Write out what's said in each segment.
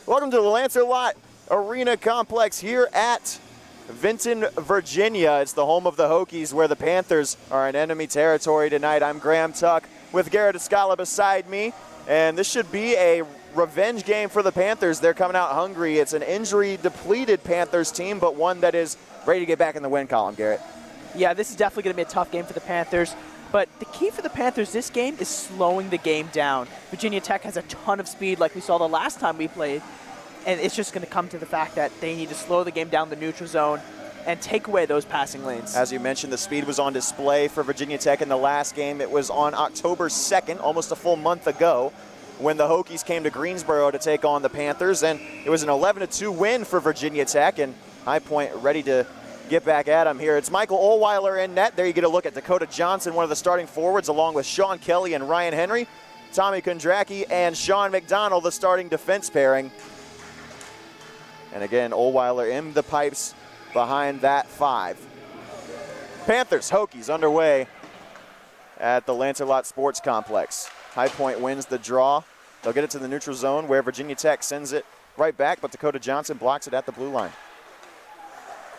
Welcome to the Lancer-Lott Arena Complex here at Vinton, Virginia. It's the home of the Hokies, where the Panthers are in enemy territory tonight. I'm Graham Tuck with Garrett Escala beside me, and this should be a revenge game for the Panthers. They're coming out hungry. It's an injury-depleted Panthers team, but one that is ready to get back in the win column, Garrett. Yeah, this is definitely going to be a tough game for the Panthers, but the key for the Panthers this game is slowing the game down. Virginia Tech has a ton of speed like we saw the last time we played, and it's just going to come to the fact that they need to slow the game down the neutral zone and take away those passing lanes. As you mentioned, the speed was on display for Virginia Tech in the last game. It was on October 2nd, almost a full month ago, when the Hokies came to Greensboro to take on the Panthers, and it was an 11-2 win for Virginia Tech, and High Point ready to get back at him here. It's Michael Ohlweiler in net. There you get a look at Dakota Johnson, one of the starting forwards, along with Sean Kelly and Ryan Henry. Tommy Kondracki and Sean McDonald, the starting defense pairing. And again, Ohlweiler in the pipes behind that five. Panthers, Hokies underway at the Lancer-Lott Sports Complex. High Point wins the draw. They'll get it to the neutral zone where Virginia Tech sends it right back, but Dakota Johnson blocks it at the blue line.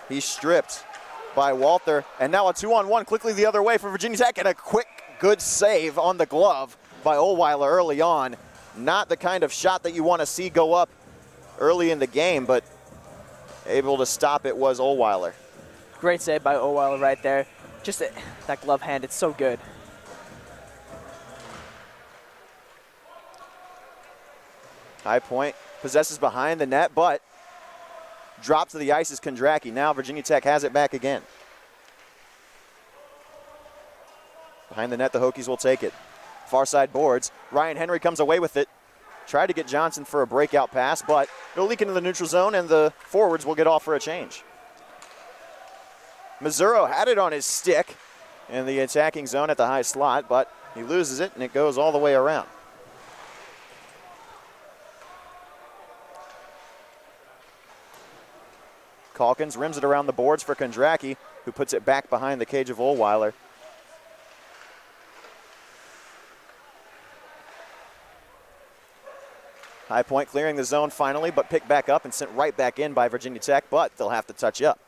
He's stripped by Walther, and now a 2-on-1 quickly the other way for Virginia Tech, and a quick, good save on the glove by Ohlweiler early on. Not the kind of shot that you want to see go up early in the game, but able to stop it was Ohlweiler. Great save by Ohlweiler right there. Just that glove hand, it's so good. High Point possesses behind the net, but dropped to the ice is Kondracki. Now Virginia Tech has it back again. Behind the net, the Hokies will take it. Far side boards. Ryan Henry comes away with it. Tried to get Johnson for a breakout pass, but it'll leak into the neutral zone, and the forwards will get off for a change. Mazzuro had it on his stick in the attacking zone at the high slot, but he loses it, and it goes all the way around. Calkins rims it around the boards for Kondracki, who puts it back behind the cage of Ohlweiler. High Point clearing the zone finally, but picked back up and sent right back in by Virginia Tech, but they'll have to touch up.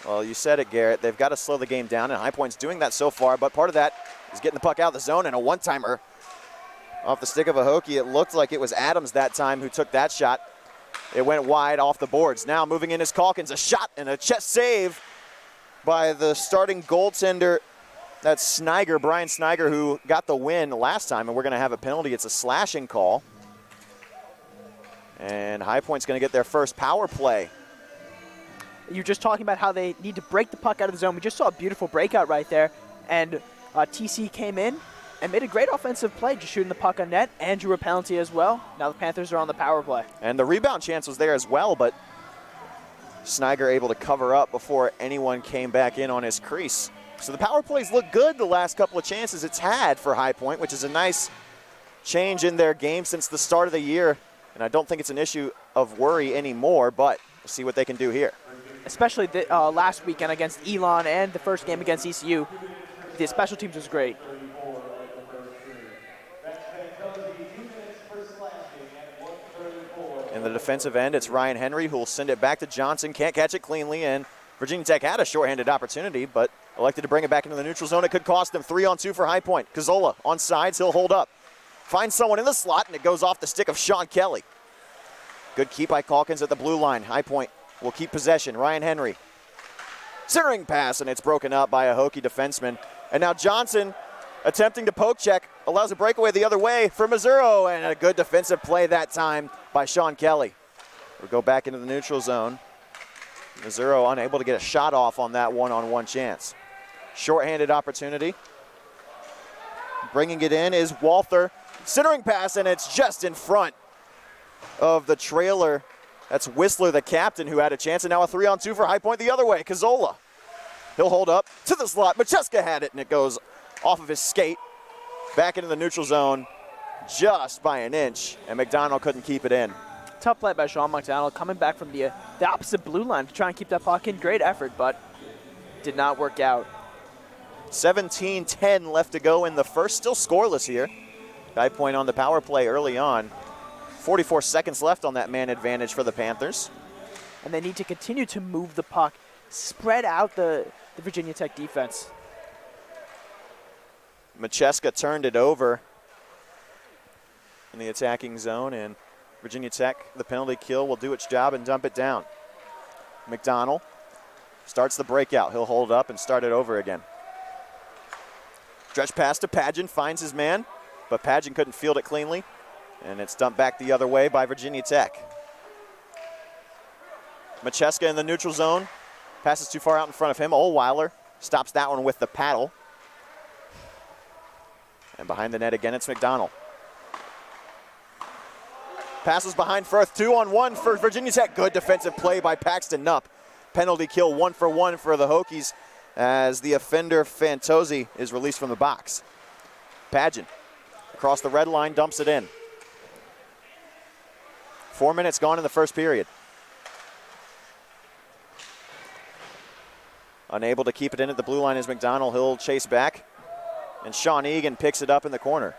Well, you said it, Garrett. They've got to slow the game down, and High Point's doing that so far, but part of that is getting the puck out of the zone, and a one-timer off the stick of a Hokie. It looked like it was Adams that time who took that shot. It went wide off the boards. Now moving in is Calkins. A shot and a chest save by the starting goaltender. That's Sniger, Brian Sniger, who got the win last time, and we're going to have a penalty. It's a slashing call. And High Point's going to get their first power play. You're just talking about how they need to break the puck out of the zone. We just saw a beautiful breakout right there, and TC came in and made a great offensive play, just shooting the puck on net, and drew a penalty as well. Now the Panthers are on the power play. And the rebound chance was there as well, but Sniger able to cover up before anyone came back in on his crease. So the power plays look good the last couple of chances it's had for High Point, which is a nice change in their game since the start of the year. And I don't think it's an issue of worry anymore, but we'll see what they can do here. Especially last weekend against Elon and the first game against ECU, the special teams was great. In the defensive end, it's Ryan Henry who will send it back to Johnson. Can't catch it cleanly, and Virginia Tech had a shorthanded opportunity, but elected to bring it back into the neutral zone. It could cost them 3-on-2 for High Point. Cazzola on sides, he'll hold up. Finds someone in the slot, and it goes off the stick of Sean Kelly. Good keep by Calkins at the blue line. High Point will keep possession. Ryan Henry. Centering pass, and it's broken up by a Hokie defenseman. And now Johnson, attempting to poke check, allows a breakaway the other way for Mazzuro, and a good defensive play that time by Sean Kelly. We'll go back into the neutral zone. Mazzuro unable to get a shot off on that one-on-one chance. Shorthanded opportunity. Bringing it in is Walther. Centering pass, and it's just in front of the trailer. That's Whistler, the captain, who had a chance, and now a 3-on-2 for High Point the other way. Cazzola. He'll hold up to the slot. Macheska had it, and it goes off of his skate. Back into the neutral zone just by an inch, and McDonald couldn't keep it in. Tough play by Sean McDonald, coming back from the opposite blue line to try and keep that puck in. Great effort, but did not work out. 17-10 left to go in the first. Still scoreless here. High Point on the power play early on. 44 seconds left on that man advantage for the Panthers. And they need to continue to move the puck, spread out the Virginia Tech defense. Macheska turned it over in the attacking zone, and Virginia Tech, the penalty kill, will do its job and dump it down. McDonald starts the breakout. He'll hold up and start it over again. Stretch pass to Padgett, finds his man, but Padgett couldn't field it cleanly, and it's dumped back the other way by Virginia Tech. Macheska in the neutral zone, passes too far out in front of him. Ohlweiler stops that one with the paddle. And behind the net again, it's McDonald. Passes behind Firth, 2-on-1 for Virginia Tech. Good defensive play by Paxton Knupp. Penalty kill 1-for-1 for the Hokies as the offender Fantozzi is released from the box. Padgett across the red line, dumps it in. 4 minutes gone in the first period. Unable to keep it in at the blue line is McDonald. He'll chase back, and Sean Egan picks it up in the corner.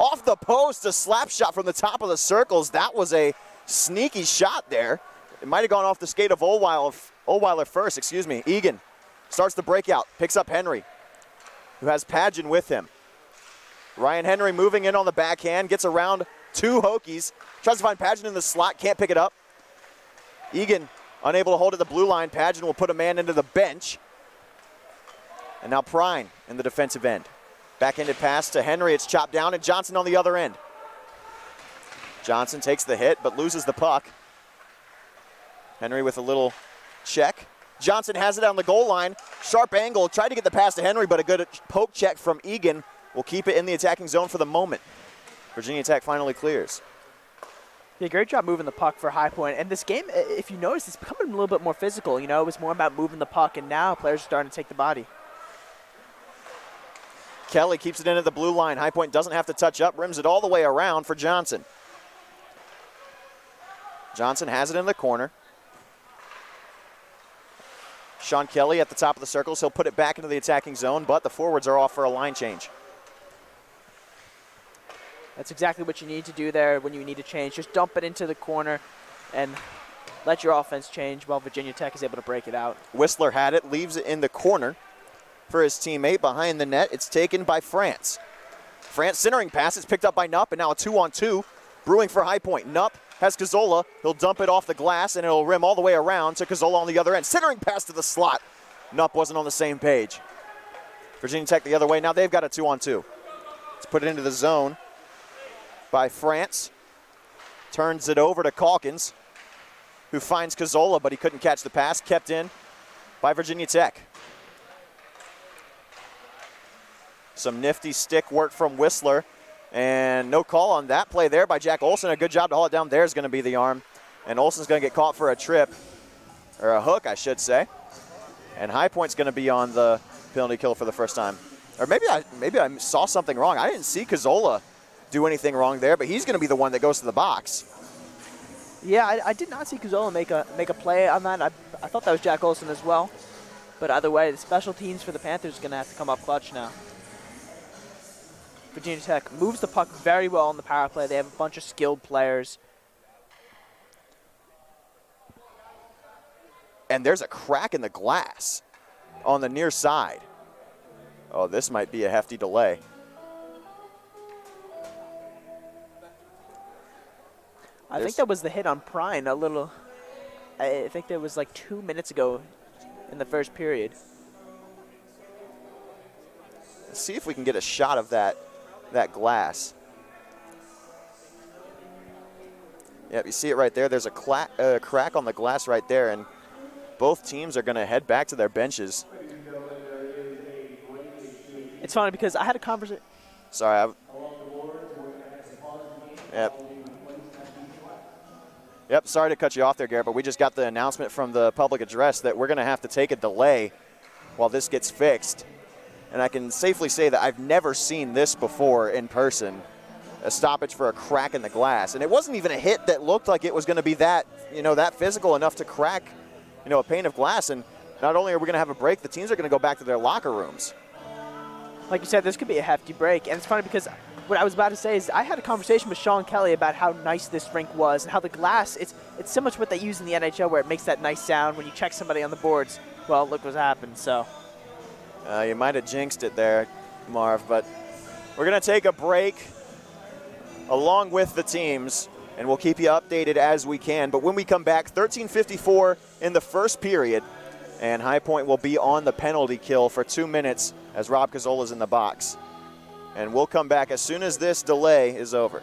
Off the post, a slap shot from the top of the circles. That was a sneaky shot there. It might have gone off the skate of Ohlweiler first, excuse me. Egan starts the breakout, picks up Henry, who has Padgett with him. Ryan Henry moving in on the backhand, gets around two Hokies, tries to find Padgett in the slot, can't pick it up. Egan unable to hold it at the blue line. Padgett will put a man into the bench. And now Prine in the defensive end. Backhanded pass to Henry, it's chopped down, and Johnson on the other end. Johnson takes the hit, but loses the puck. Henry with a little check. Johnson has it on the goal line. Sharp angle, tried to get the pass to Henry, but a good poke check from Egan will keep it in the attacking zone for the moment. Virginia Tech finally clears. Yeah, great job moving the puck for High Point. And this game, if you notice, it's becoming a little bit more physical. You know, it was more about moving the puck, and now players are starting to take the body. Kelly keeps it in at the blue line. High Point doesn't have to touch up, rims it all the way around for Johnson. Johnson has it in the corner. Sean Kelly at the top of the circles. He'll put it back into the attacking zone, but the forwards are off for a line change. That's exactly what you need to do there when you need to change. Just dump it into the corner and let your offense change while Virginia Tech is able to break it out. Whistler had it, leaves it in the corner for his teammate behind the net. It's taken by France. France centering pass. It's picked up by Knupp, and now a 2-on-2 brewing for High Point. Knupp has Cazzola. He'll dump it off the glass, and it'll rim all the way around to Cazzola on the other end. Centering pass to the slot. Knupp wasn't on the same page. Virginia Tech the other way. Now they've got a 2-on-2. Let's put it into the zone by France. Turns it over to Calkins, who finds Cazzola, but he couldn't catch the pass. Kept in by Virginia Tech. Some nifty stick work from Whistler, and no call on that play there by Jack Olson. A good job to haul it down. There's going to be the arm, and Olson's going to get caught for a trip, or a hook, I should say. And High Point's going to be on the penalty kill for the first time. Or maybe I saw something wrong. I didn't see Cazzola do anything wrong there, but he's going to be the one that goes to the box. Yeah, I did not see Cazzola make a play on that. I thought that was Jack Olson as well. But either way, the special teams for the Panthers is going to have to come up clutch now. Virginia Tech moves the puck very well on the power play. They have a bunch of skilled players. And there's a crack in the glass on the near side. Oh, this might be a hefty delay. I think that was the hit on Prine a little. I think that was like 2 minutes ago in the first period. Let's see if we can get a shot of that glass. Yep, you see it right there. There's a crack on the glass right there, and both teams are going to head back to their benches. It's funny because I had a conversation. Sorry. Yep, sorry to cut you off there, Garrett, but we just got the announcement from the public address that we're going to have to take a delay while this gets fixed. And I can safely say that I've never seen this before in person, a stoppage for a crack in the glass. And it wasn't even a hit that looked like it was going to be that, that physical enough to crack, a pane of glass. And not only are we going to have a break, the teams are going to go back to their locker rooms. Like you said, this could be a hefty break. And it's funny because what I was about to say is I had a conversation with Sean Kelly about how nice this rink was and how the glass, it's similar to what they use in the NHL where it makes that nice sound when you check somebody on the boards. Well, look what happened, so. You might have jinxed it there, Marv, but we're going to take a break along with the teams, and we'll keep you updated as we can. But when we come back, 13:54 in the first period, and High Point will be on the penalty kill for 2 minutes as Rob Cazzola's in the box. And we'll come back as soon as this delay is over.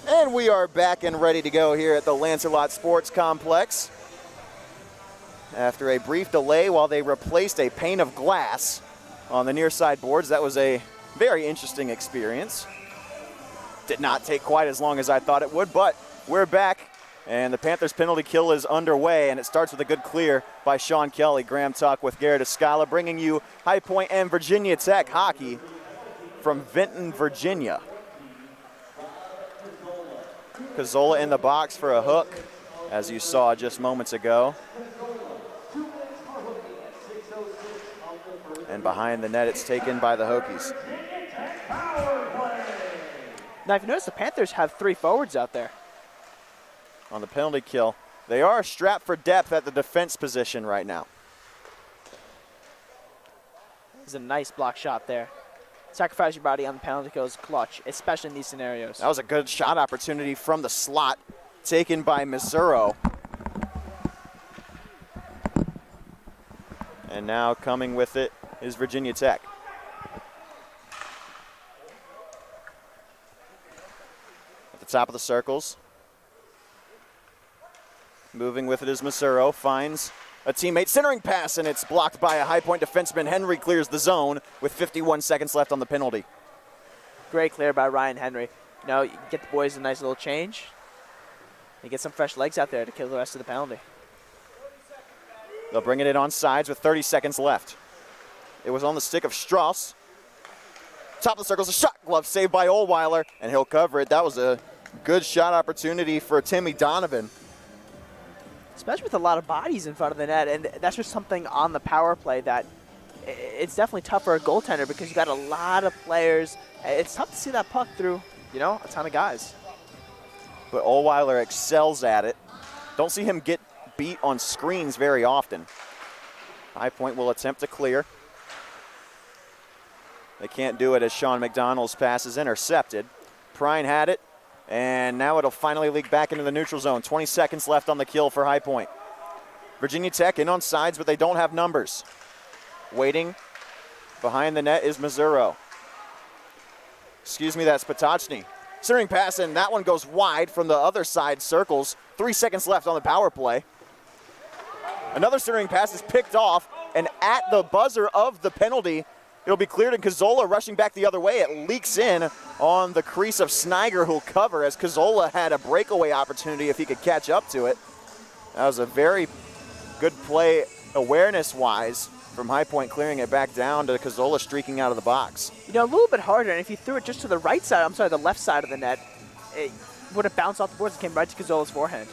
And we are back and ready to go here at the Lancelot Sports Complex. After a brief delay while they replaced a pane of glass on the near side boards, that was a very interesting experience. Did not take quite as long as I thought it would, but we're back, and the Panthers penalty kill is underway, and it starts with a good clear by Sean Kelly. Graham Tuck with Garrett Escala, bringing you High Point and Virginia Tech hockey from Vinton, Virginia. Cazzola in the box for a hook, as you saw just moments ago. And behind the net, it's taken by the Hokies. Now, if you notice, the Panthers have 3 forwards out there. On the penalty kill, they are strapped for depth at the defense position right now. This is a nice block shot there. Sacrifice your body on the penalty kill is clutch, especially in these scenarios. That was a good shot opportunity from the slot, taken by Missouro. And now coming with it is Virginia Tech. At the top of the circles. Moving with it is Missouro, finds a teammate, centering pass, and it's blocked by a High Point defenseman. Henry clears the zone with 51 seconds left on the penalty. Great clear by Ryan Henry. You know, you get the boys a nice little change. You get some fresh legs out there to kill the rest of the penalty. They'll bring it in on sides with 30 seconds left. It was on the stick of Strauss. Top of the circles, a shot glove saved by Ohlweiler, and he'll cover it. That was a good shot opportunity for Timmy Donovan. Especially with a lot of bodies in front of the net, and that's just something on the power play that it's definitely tough for a goaltender because you got a lot of players. It's tough to see that puck through, you know, a ton of guys. But Ohlweiler excels at it. Don't see him get beat on screens very often. High Point will attempt to clear. They can't do it as Sean McDonald's pass is intercepted. Prine had it, and now it'll finally leak back into the neutral zone. 20 seconds left on the kill for High Point. Virginia Tech in on sides, but they don't have numbers. Waiting behind the net is Missouro. Excuse me, that's Potocny. Centering pass, and that one goes wide from the other side circles. 3 seconds left on the power play. Another centering pass is picked off, and at the buzzer of the penalty, it'll be cleared, and Cazzola rushing back the other way. It leaks in on the crease of Sniger, who'll cover, as Cazzola had a breakaway opportunity if he could catch up to it. That was a very good play awareness-wise from High Point, clearing it back down to Cazzola streaking out of the box. You know, a little bit harder, and if you threw it just to the right side, the left side of the net, it would have bounced off the boards and came right to Cazzola's forehand.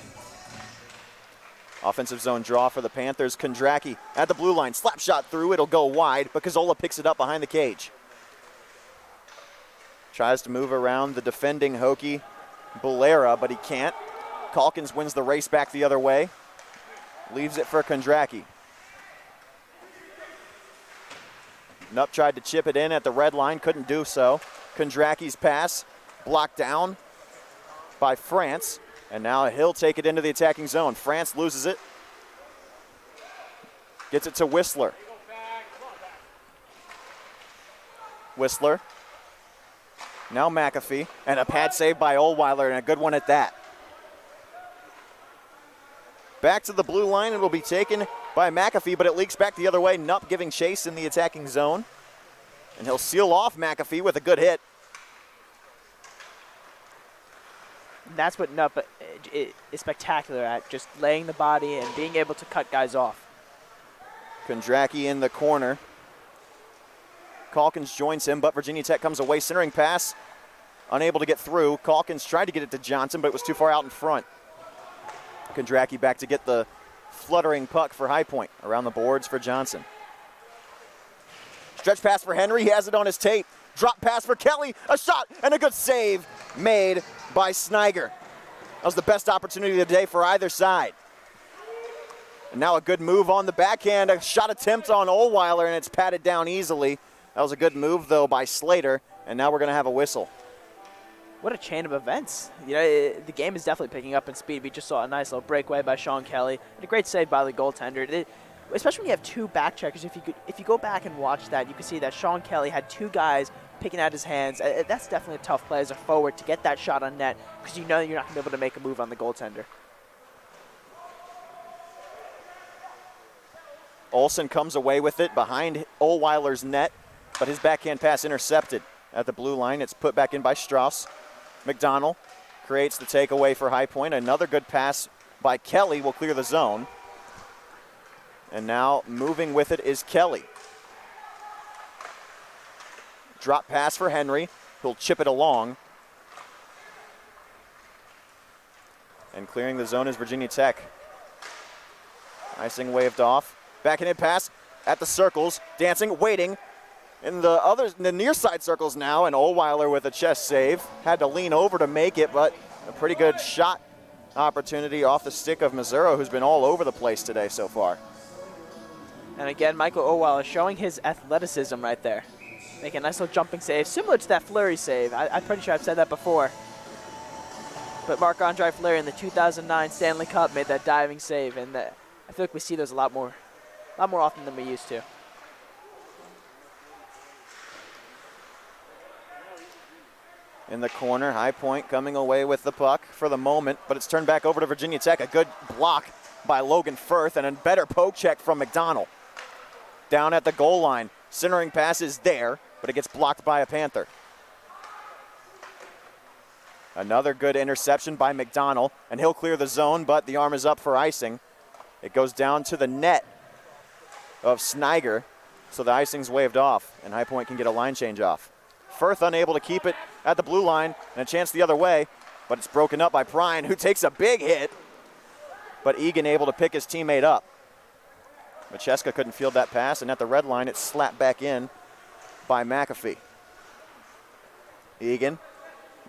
Offensive zone draw for the Panthers. Kondracki at the blue line. Slap shot through. It'll go wide, but Cazzola picks it up behind the cage. Tries to move around the defending Hokie Bolera, but he can't. Calkins wins the race back the other way. Leaves it for Kondracki. Nupp tried to chip it in at the red line. Couldn't do so. Kondracki's pass blocked down by France. And now he'll take it into the attacking zone. France loses it. Gets it to Whistler. Whistler. Now McAfee. And a pad save by Ohlweiler, and a good one at that. Back to the blue line. It'll be taken by McAfee, but it leaks back the other way. Nupp giving chase in the attacking zone. And he'll seal off McAfee with a good hit. That's what Nupp is spectacular at, just laying the body and being able to cut guys off. Kondracki in the corner. Calkins joins him, but Virginia Tech comes away. Centering pass, unable to get through. Calkins tried to get it to Johnson, but it was too far out in front. Kondracki back to get the fluttering puck for High Point. Around the boards for Johnson. Stretch pass for Henry. He has it on his tape. Drop pass for Kelly. A shot and a good save made by Sniger. That was the best opportunity of the day for either side. And now a good move on the backhand. A shot attempt on Ohlweiler, and it's patted down easily. That was a good move, though, by Slater. And now we're going to have a whistle. What a chain of events. You know, the game is definitely picking up in speed. We just saw a nice little breakaway by Sean Kelly and a great save by the goaltender. Especially when you have two back checkers. If you go back and watch that, you can see that Sean Kelly had two guys picking out his hands. That's definitely a tough play as a forward to get that shot on net because you know you're not going to be able to make a move on the goaltender. Olsen comes away with it behind Ohlweiler's net, but his backhand pass intercepted at the blue line. It's put back in by Strauss. McDonald creates the takeaway for High Point. Another good pass by Kelly will clear the zone. And now moving with it is Kelly. Drop pass for Henry. He'll chip it along. And clearing the zone is Virginia Tech. Icing waved off. Backhand pass at the circles. Dancing, waiting. In the near side circles now, and Ohlweiler with a chest save. Had to lean over to make it, but a pretty good shot opportunity off the stick of Mazzaro, who's been all over the place today so far. And again, Michael Ohlweiler showing his athleticism right there. Making a nice little jumping save, similar to that Fleury save. I'm pretty sure I've said that before. But Marc-Andre Fleury in the 2009 Stanley Cup made that diving save, and I feel like we see those a lot more often than we used to. In the corner, High Point coming away with the puck for the moment, but it's turned back over to Virginia Tech. A good block by Logan Firth and a better poke check from McDonald. Down at the goal line, centering pass is there, but it gets blocked by a Panther. Another good interception by McDonald, and he'll clear the zone, but the arm is up for icing. It goes down to the net of Sniger, so the icing's waved off, and High Point can get a line change off. Firth unable to keep it at the blue line, and a chance the other way, but it's broken up by Prine, who takes a big hit, but Egan able to pick his teammate up. Macheska couldn't field that pass, and at the red line, it's slapped back in by McAfee. Egan,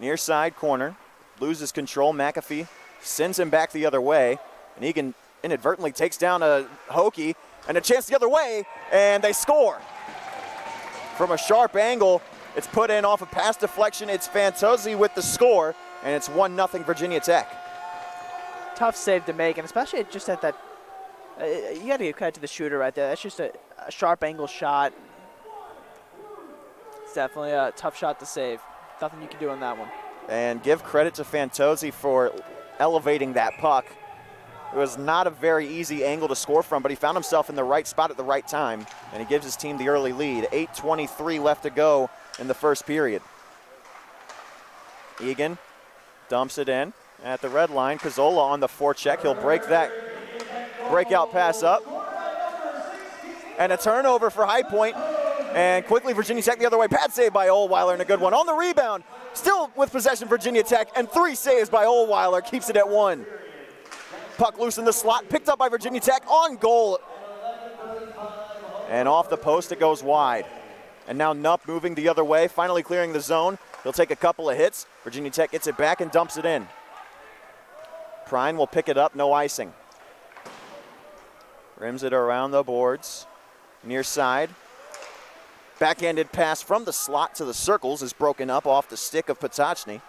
near side corner, loses control. McAfee sends him back the other way, and Egan inadvertently takes down a Hokie, and a chance the other way, and they score. From a sharp angle, it's put in off a pass deflection. It's Fantozzi with the score, and it's 1-0 Virginia Tech. Tough save to make, and especially just at that, you got to give credit to the shooter right there. That's just a sharp angle shot. It's definitely a tough shot to save. Nothing you can do on that one. And give credit to Fantozzi for elevating that puck. It was not a very easy angle to score from, but he found himself in the right spot at the right time, and he gives his team the early lead. 8:23 left to go in the first period. Egan dumps it in at the red line. Cazzola on the forecheck. He'll break that breakout pass up. And a turnover for High Point. And quickly Virginia Tech the other way. Pad save by Ohlweiler and a good one. On the rebound, still with possession Virginia Tech, and 3 saves by Ohlweiler. Keeps it at 1. Puck loose in the slot, picked up by Virginia Tech, on goal. And off the post it goes wide. And now Nupp moving the other way, finally clearing the zone. He'll take a couple of hits. Virginia Tech gets it back and dumps it in. Prine will pick it up, no icing. Rims it around the boards. Near side. Backhanded pass from the slot to the circles is broken up off the stick of Potocny.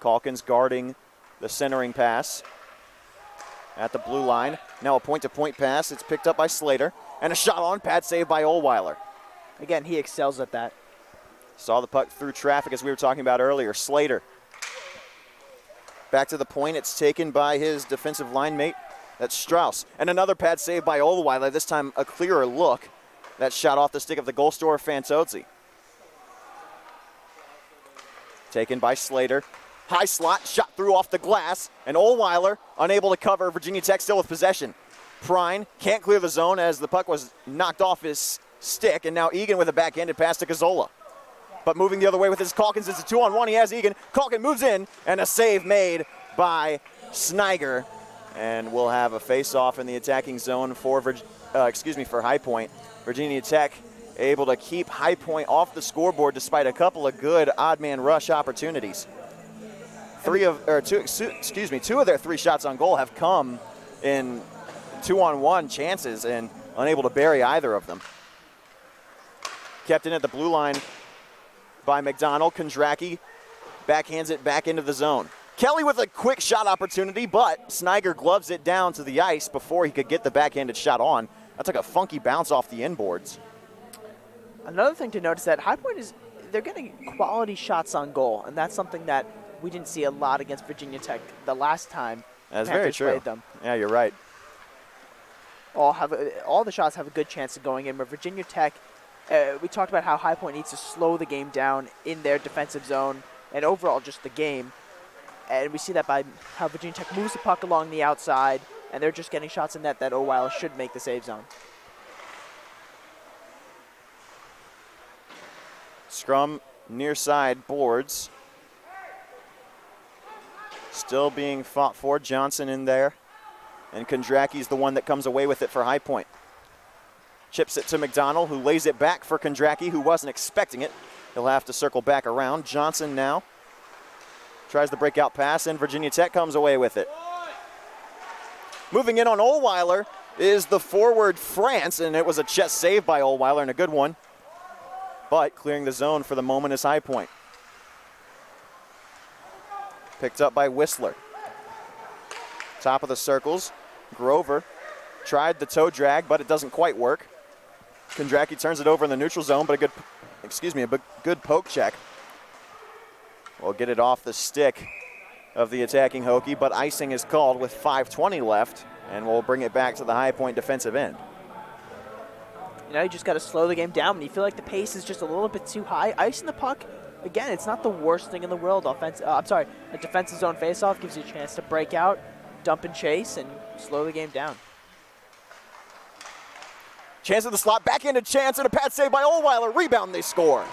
Calkins guarding the centering pass at the blue line. Now a point-to-point pass. It's picked up by Slater. And a shot on, pad save by Ohlweiler. Again, he excels at that. Saw the puck through traffic as we were talking about earlier. Slater. Back to the point. It's taken by his defensive line mate. That's Strauss. And another pad save by Ohlweiler. This time a clearer look. That shot off the stick of the goal scorer, Fantozzi. Taken by Slater. High slot, shot through off the glass, and Ohlweiler unable to cover. Virginia Tech still with possession. Prine can't clear the zone as the puck was knocked off his stick, and now Egan with a backhanded pass to Cazzola. But moving the other way with his Calkins, it's a 2-on-1. He has Egan. Calkins moves in, and a save made by Sniger. And we'll have a face-off in the attacking zone for High Point. Virginia Tech able to keep High Point off the scoreboard despite a couple of good odd man rush opportunities. Two of their 3 shots on goal have come in 2-on-1 chances and unable to bury either of them. Kept in at the blue line by McDonald. Kondracki backhands it back into the zone. Kelly with a quick shot opportunity, but Sniger gloves it down to the ice before he could get the backhanded shot on. That took a funky bounce off the inboards. Another thing to note is that High Point they're getting quality shots on goal, and that's something that we didn't see a lot against Virginia Tech the last time That's Panthers very true. played them. Yeah, you're right. All the shots have a good chance of going in, but Virginia Tech, we talked about how High Point needs to slow the game down in their defensive zone and overall just the game. And we see that by how Virginia Tech moves the puck along the outside, and they're just getting shots in net that Oweiler should make the save zone. Scrum near side boards. Still being fought for. Johnson in there. And Kondracki's the one that comes away with it for High Point. Chips it to McDonald, who lays it back for Kondracki, who wasn't expecting it. He'll have to circle back around. Johnson now tries the breakout pass, and Virginia Tech comes away with it. Moving in on Ohlweiler is the forward France, and it was a chest save by Ohlweiler, and a good one. But clearing the zone for the moment is High Point. Picked up by Whistler. Top of the circles. Grover tried the toe drag, but it doesn't quite work. Kondracki turns it over in the neutral zone, but a good poke check. We'll get it off the stick of the attacking Hokie, but icing is called with 5:20 left, and we'll bring it back to the High Point defensive end. You know, you just got to slow the game down. When you feel like the pace is just a little bit too high, icing the puck, again, it's not the worst thing in the world. A defensive zone faceoff gives you a chance to break out, dump and chase, and slow the game down. Chance of the slot, back into Chance, and a pad save by Ohlweiler. Rebound, they score.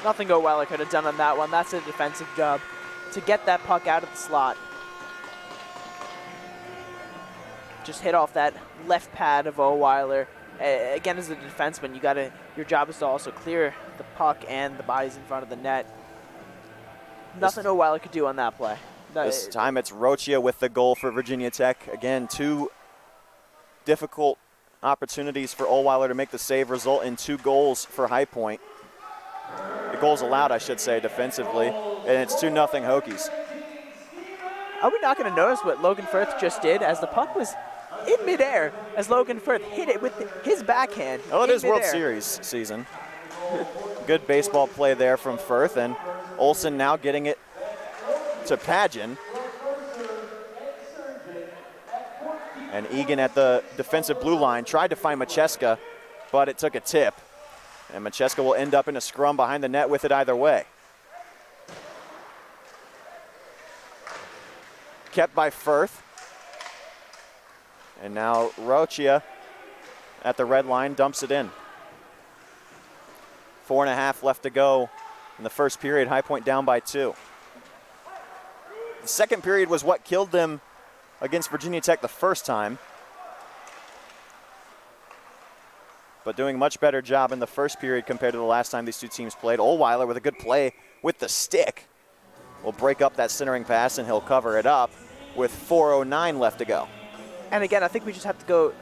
Nothing Ohlweiler could have done on that one. That's a defensive job to get that puck out of the slot. Just hit off that left pad of Ohlweiler. Again, as a defenseman, your job is to also clear the puck and the bodies in front of the net. Nothing Ohlweiler could do on that play. This time it's Rochia with the goal for Virginia Tech. Again, two difficult opportunities for Ohlweiler to make the save result in 2 goals for High Point. The goals allowed, I should say, defensively, and it's 2-0 Hokies. Are we not going to notice what Logan Firth just did as the puck was in midair as Logan Firth hit it with his backhand? Oh, it is World Series season. Good baseball play there from Firth, and Olsen now getting it to Pageant. And Egan at the defensive blue line tried to find Macheska, but it took a tip. And Macheska will end up in a scrum behind the net with it either way. Kept by Firth. And now Rochia at the red line dumps it in. 4.5 left to go in the first period. High Point down by 2. The second period was what killed them against Virginia Tech the first time. But doing a much better job in the first period compared to the last time these two teams played. Ohlweiler with a good play with the stick will break up that centering pass, and he'll cover it up with 4:09 left to go. And again, I think we just have to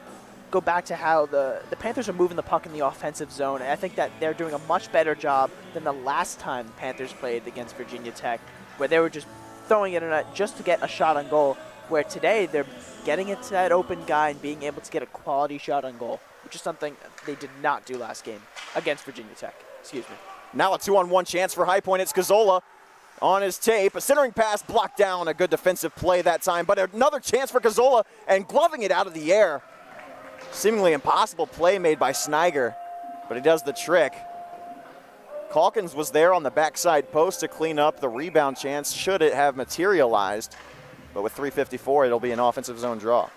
go back to how the Panthers are moving the puck in the offensive zone. And I think that they're doing a much better job than the last time the Panthers played against Virginia Tech, where they were just throwing it in a, just to get a shot on goal, where today they're getting it to that open guy and being able to get a quality shot on goal, which is something they did not do last game against Virginia Tech. Excuse me. Now a 2-on-1 chance for High Point. It's Gazzola on his tape. A centering pass blocked down. A good defensive play that time, but another chance for Gazzola, and gloving it out of the air. Seemingly impossible play made by Sniger, but he does the trick. Calkins was there on the backside post to clean up the rebound chance should it have materialized, but with 3:54, it'll be an offensive zone draw.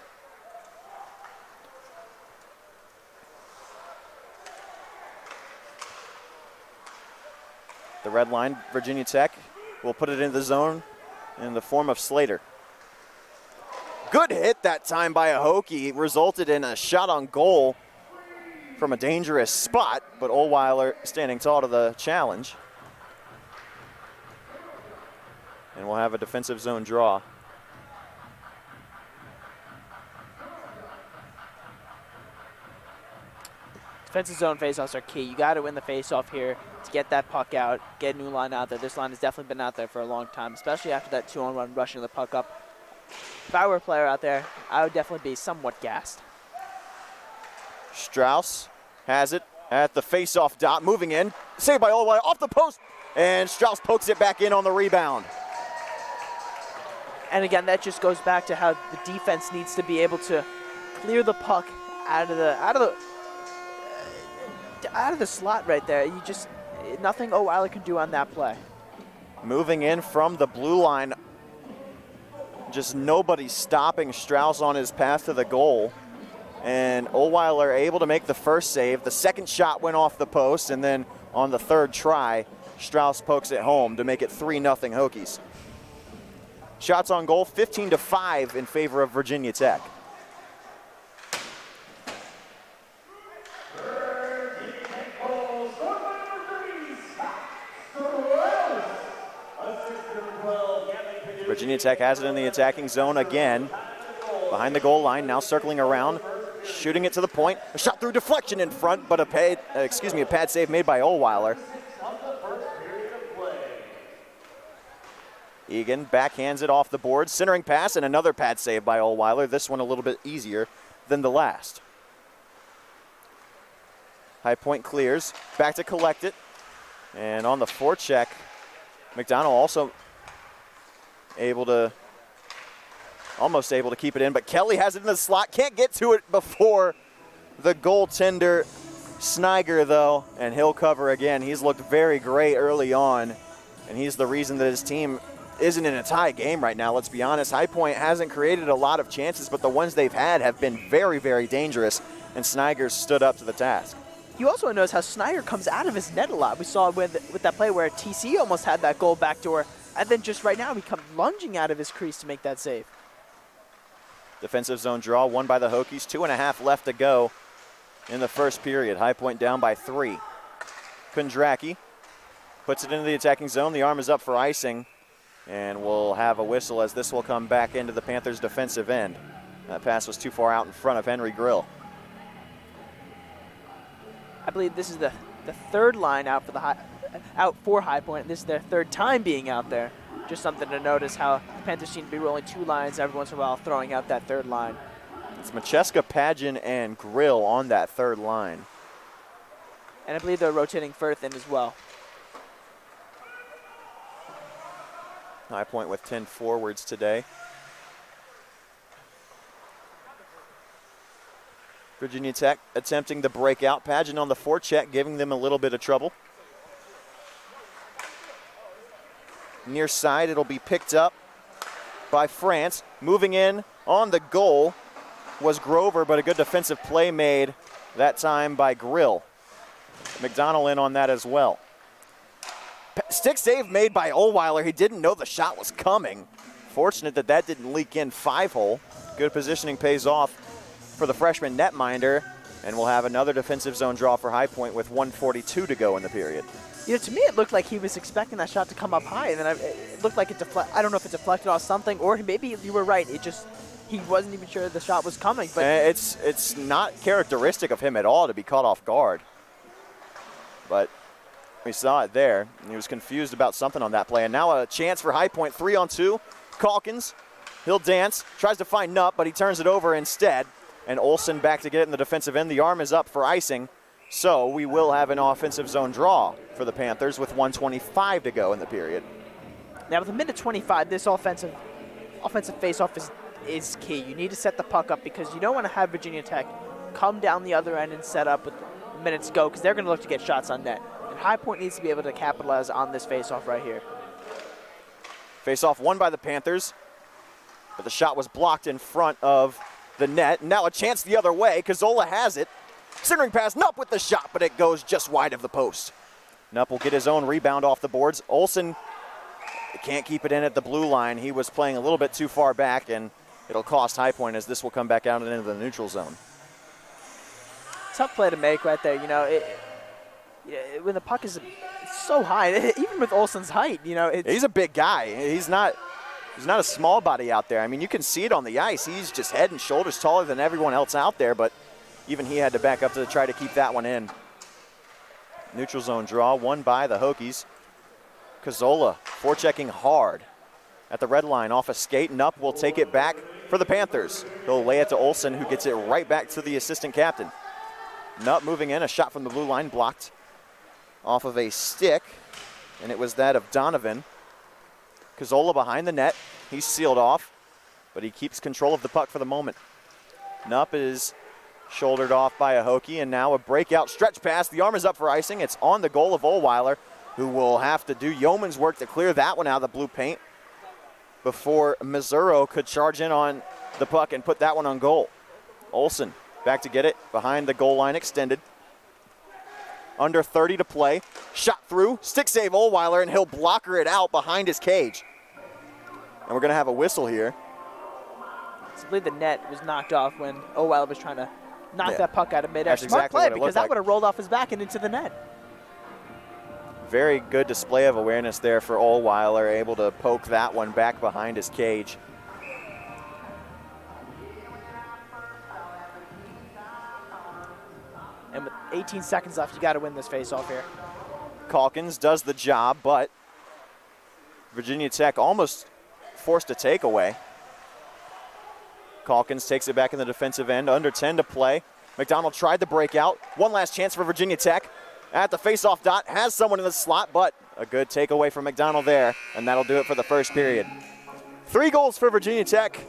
The red line, Virginia Tech, will put it into the zone in the form of Slater. Good hit that time by a Hokie. Resulted in a shot on goal from a dangerous spot, but Ohlweiler standing tall to the challenge. And we'll have a defensive zone draw. Defensive zone faceoffs are key. You got to win the faceoff here to get that puck out, get a new line out there. This line has definitely been out there for a long time, especially after that 2-on-1 rushing the puck up. If I were a player out there, I would definitely be somewhat gassed. Strauss has it at the face-off dot, moving in. Saved by Oldweiler, off the post, and Strauss pokes it back in on the rebound. And again, that just goes back to how the defense needs to be able to clear the puck out of the slot right there. You just, nothing Oldweiler can do on that play. Moving in from the blue line, just nobody stopping Strauss on his path to the goal. And Oldweiler able to make the first save. The second shot went off the post, and then on the third try, Strauss pokes it home to make it 3-0 Hokies. Shots on goal, 15-5 in favor of Virginia Tech. Virginia Tech has it in the attacking zone again. Behind the goal line, now circling around, shooting it to the point. A shot through deflection in front, but a pad save made by Oldweiler. Egan backhands it off the board, centering pass, and another pad save by Oldweiler. This one a little bit easier than the last. High Point clears, back to collect it. And on the forecheck, McDonald also almost able to keep it in, but Kelly has it in the slot, can't get to it before the goaltender Sniger though, and he'll cover again. He's looked very great early on, and he's the reason that his team isn't in a tie game right now. Let's be honest, High Point hasn't created a lot of chances, but the ones they've had have been very, very dangerous, and Sniger stood up to the task. You also notice how Snyder comes out of his net a lot. We saw with that play where TC almost had that goal backdoor, and then just right now he comes lunging out of his crease to make that save. Defensive zone draw, won by the Hokies. 2.5 left to go in the first period. High Point down by 3. Kondracki puts it into the attacking zone. The arm is up for icing, and we'll have a whistle as this will come back into the Panthers' defensive end. That pass was too far out in front of Henry Grill. I believe this is the third line out for High Point. This is their third time being out there. Just something to notice how the Panthers seem to be rolling 2 lines every once in a while, throwing out that third line. It's Macheska, Pageant, and Grill on that third line. And I believe they're rotating Firth in as well. High Point with 10 forwards today. Virginia Tech attempting the breakout. Pageant on the forecheck, giving them a little bit of trouble. Near side, it'll be picked up by France. Moving in on the goal was Grover, but a good defensive play made that time by Grill. McDonald in on that as well. Stick save made by Oldweiler. He didn't know the shot was coming. Fortunate that didn't leak in 5-hole. Good positioning pays off for the freshman netminder, and we'll have another defensive zone draw for High Point with 1:42 to go in the period. You know, to me, it looked like he was expecting that shot to come up high, and then it looked like it I don't know if it deflected off something, or maybe you were right. He wasn't even sure the shot was coming. But it's not characteristic of him at all to be caught off guard. But we saw it there. And he was confused about something on that play. And now a chance for High Point, 3-on-2. Calkins, he'll dance, tries to find Nupp, but he turns it over instead. And Olsen back to get it in the defensive end. The arm is up for icing. So we will have an offensive zone draw for the Panthers with 1:25 to go in the period. Now with a minute 25, this offensive faceoff is key. You need to set the puck up because you don't want to have Virginia Tech come down the other end and set up with minutes to go because they're going to look to get shots on net. And High Point needs to be able to capitalize on this faceoff right here. Faceoff won by the Panthers, but the shot was blocked in front of the net. Now a chance the other way. Cazzola has it. Centering pass, Nupp with the shot, but it goes just wide of the post. Nupp will get his own rebound off the boards. Olsen can't keep it in at the blue line. He was playing a little bit too far back, and it'll cost High Point as this will come back out and into the neutral zone. Tough play to make right there. You know, when the puck is so high, even with Olsen's height, you know, he's a big guy. He's not a small body out there. I mean, you can see it on the ice. He's just head and shoulders taller than everyone else out there, but even he had to back up to try to keep that one in. Neutral zone draw, won by the Hokies. Cazzola forechecking hard at the red line off a skate. Nupp will take it back for the Panthers. He'll lay it to Olsen, who gets it right back to the assistant captain. Nutt moving in, a shot from the blue line blocked off of a stick, and it was that of Donovan. Cazzola behind the net. He's sealed off, but he keeps control of the puck for the moment. Nutt is shouldered off by a Hokie, and now a breakout stretch pass. The arm is up for icing. It's on the goal of Ohlweiler, who will have to do yeoman's work to clear that one out of the blue paint before Mazzuro could charge in on the puck and put that one on goal. Olsen back to get it behind the goal line extended. Under 30 to play. Shot through, stick save Ohlweiler, and he'll blocker it out behind his cage. And we're going to have a whistle here. I believe the net was knocked off when Ohlweiler was trying to knock that puck out of midair. That's Smart exactly play, what it because looked that like. would have rolled off his back and into the net. Very good display of awareness there for Ohlweiler, able to poke that one back behind his cage. And with 18 seconds left, you got to win this face-off here. Calkins does the job, but Virginia Tech almost forced a takeaway. Calkins takes it back in the defensive end, under 10 to play. McDonald tried the breakout. One last chance for Virginia Tech. At the face-off dot, has someone in the slot, but a good takeaway from McDonald there, and that'll do it for the first period. 3 goals for Virginia Tech.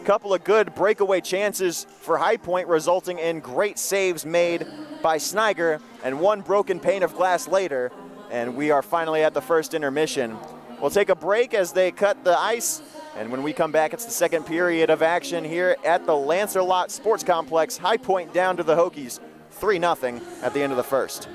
Couple of good breakaway chances for High Point, resulting in great saves made by Sniger, and one broken pane of glass later, and we are finally at the first intermission. We'll take a break as they cut the ice, and when we come back, it's the second period of action here at the Lancerlot Sports Complex. High Point down to the Hokies, 3-0 at the end of the first.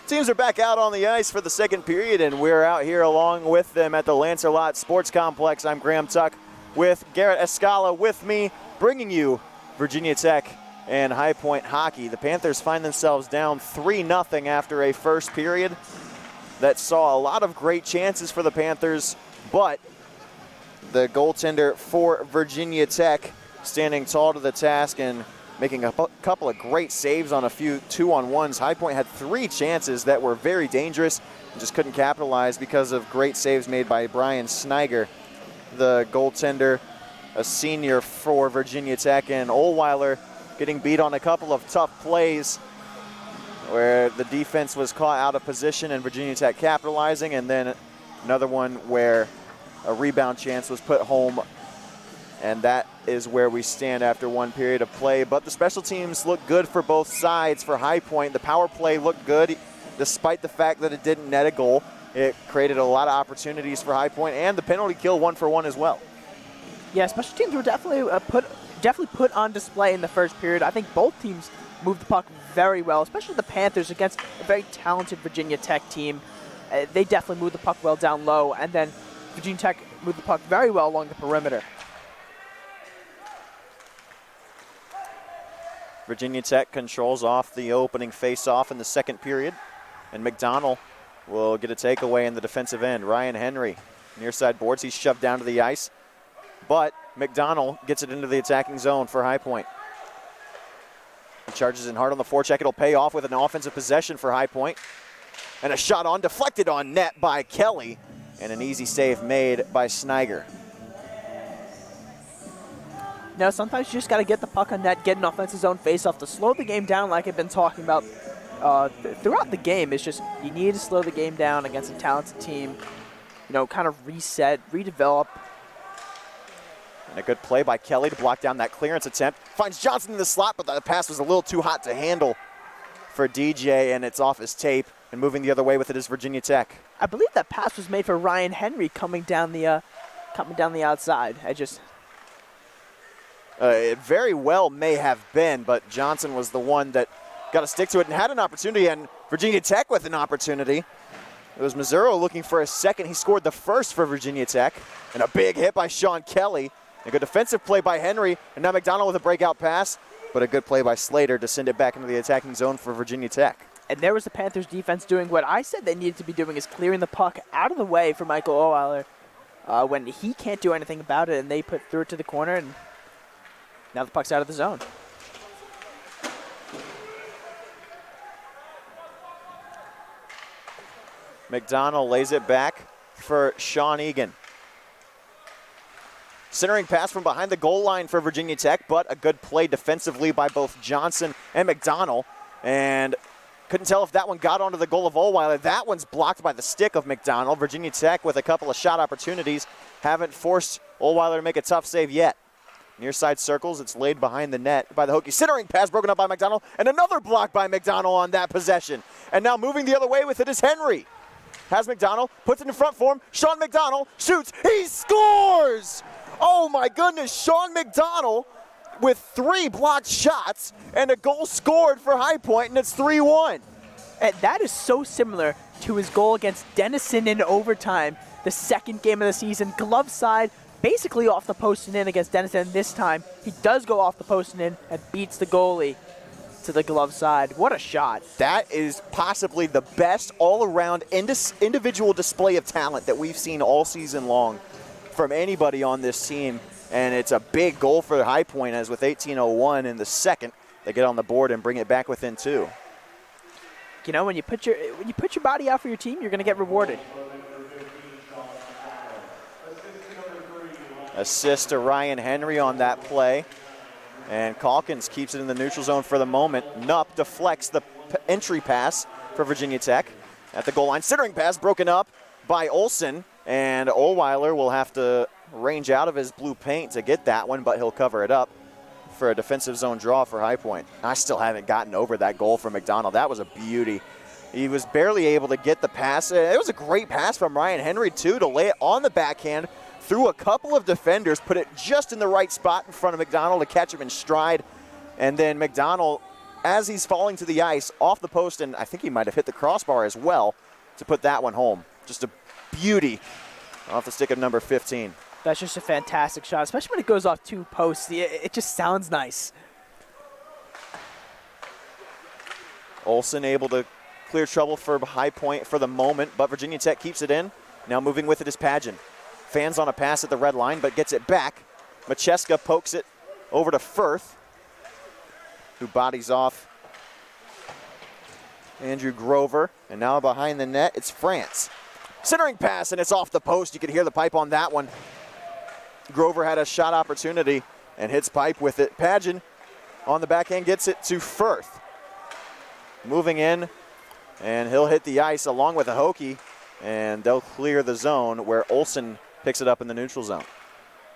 Teams are back out on the ice for the second period, and we're out here along with them at the Lancerlot Sports Complex. I'm Graham Tuck with Garrett Escala with me, bringing you Virginia Tech and High Point hockey. The Panthers find themselves down 3-0 after a first period that saw a lot of great chances for the Panthers, but the goaltender for Virginia Tech standing tall to the task and making a couple of great saves on a few 2-on-1s. High Point had 3 chances that were very dangerous and just couldn't capitalize because of great saves made by Brian Snyger, the goaltender, a senior for Virginia Tech, and Ohlweiler getting beat on a couple of tough plays where the defense was caught out of position and Virginia Tech capitalizing, and then another one where a rebound chance was put home. And that is where we stand after one period of play. But the special teams look good for both sides. For High Point, the power play looked good despite the fact that it didn't net a goal. It created a lot of opportunities for High Point, and the penalty kill 1-for-1 as well. Yeah, special teams were definitely put on display in the first period. I think both teams moved the puck very well, especially the Panthers against a very talented Virginia Tech team. They definitely moved the puck well down low, and then Virginia Tech moved the puck very well along the perimeter. Virginia Tech controls off the opening face-off in the second period, and McDonald will get a takeaway in the defensive end. Ryan Henry, near side boards, he's shoved down to the ice, but McDonald gets it into the attacking zone for High Point. He charges in hard on the forecheck. It'll pay off with an offensive possession for High Point, and a shot on, deflected on net by Kelly, and an easy save made by Snyger. Now, sometimes you just got to get the puck on net, get an offensive zone face-off to slow the game down like I've been talking about throughout the game. It's just you need to slow the game down against a talented team, kind of reset, redevelop. And a good play by Kelly to block down that clearance attempt. Finds Johnson in the slot, but the pass was a little too hot to handle for DJ, and it's off his tape. And moving the other way with it is Virginia Tech. I believe that pass was made for Ryan Henry coming down the outside. It very well may have been, but Johnson was the one that got to stick to it and had an opportunity, and Virginia Tech with an opportunity. It was Mazzaro looking for a second. He scored the first for Virginia Tech, and a big hit by Sean Kelly. A good defensive play by Henry, and now McDonald with a breakout pass, but a good play by Slater to send it back into the attacking zone for Virginia Tech. And there was the Panthers defense doing what I said they needed to be doing, is clearing the puck out of the way for Michael Ohlweiler when he can't do anything about it, and they threw it to the corner, and now the puck's out of the zone. McDonald lays it back for Sean Egan. Centering pass from behind the goal line for Virginia Tech, but a good play defensively by both Johnson and McDonald. And couldn't tell if that one got onto the goal of Ohlweiler. That one's blocked by the stick of McDonald. Virginia Tech with a couple of shot opportunities. Haven't forced Ohlweiler to make a tough save yet. Near side circles, it's laid behind the net by the Hokies. Centering pass broken up by McDonald, and another block by McDonald on that possession. And now moving the other way with it is Henry. Has McDonald, puts it in front for him. Sean McDonald shoots, he scores! Oh my goodness, Sean McDonald with 3 blocked shots and a goal scored for High Point, and it's 3-1. And that is so similar to his goal against Denison in overtime, the second game of the season, glove side, basically off the post and in against Denison. This time, he does go off the post and in and beats the goalie to the glove side. What a shot. That is possibly the best all-around individual display of talent that we've seen all season long from anybody on this team. And it's a big goal for High Point, as with 18:01 in the second, they get on the board and bring it back within 2. When you put your body out for your team, you're going to get rewarded. Assist to Ryan Henry on that play. And Calkins keeps it in the neutral zone for the moment. Nupp deflects the entry pass for Virginia Tech at the goal line. Centering pass broken up by Olsen, and Ohlweiler will have to range out of his blue paint to get that one, but he'll cover it up for a defensive zone draw for High Point. I still haven't gotten over that goal from McDonald. That was a beauty. He was barely able to get the pass. It was a great pass from Ryan Henry, too, to lay it on the backhand through a couple of defenders, put it just in the right spot in front of McDonald to catch him in stride. And then McDonald as he's falling to the ice, off the post, and I think he might have hit the crossbar as well to put that one home. Just a beauty off the stick of number 15. That's just a fantastic shot, especially when it goes off 2 posts. It just sounds nice. Olsen able to clear trouble for High Point for the moment, but Virginia Tech keeps it in. Now moving with it is Pageant. Fans on a pass at the red line, but gets it back. Macheska pokes it over to Firth, who bodies off Andrew Grover. And now behind the net, it's France. Centering pass, and it's off the post. You can hear the pipe on that one. Grover had a shot opportunity and hits pipe with it. Pageant on the backhand gets it to Firth. Moving in, and he'll hit the ice along with a Hokie, and they'll clear the zone where Olsen picks it up in the neutral zone.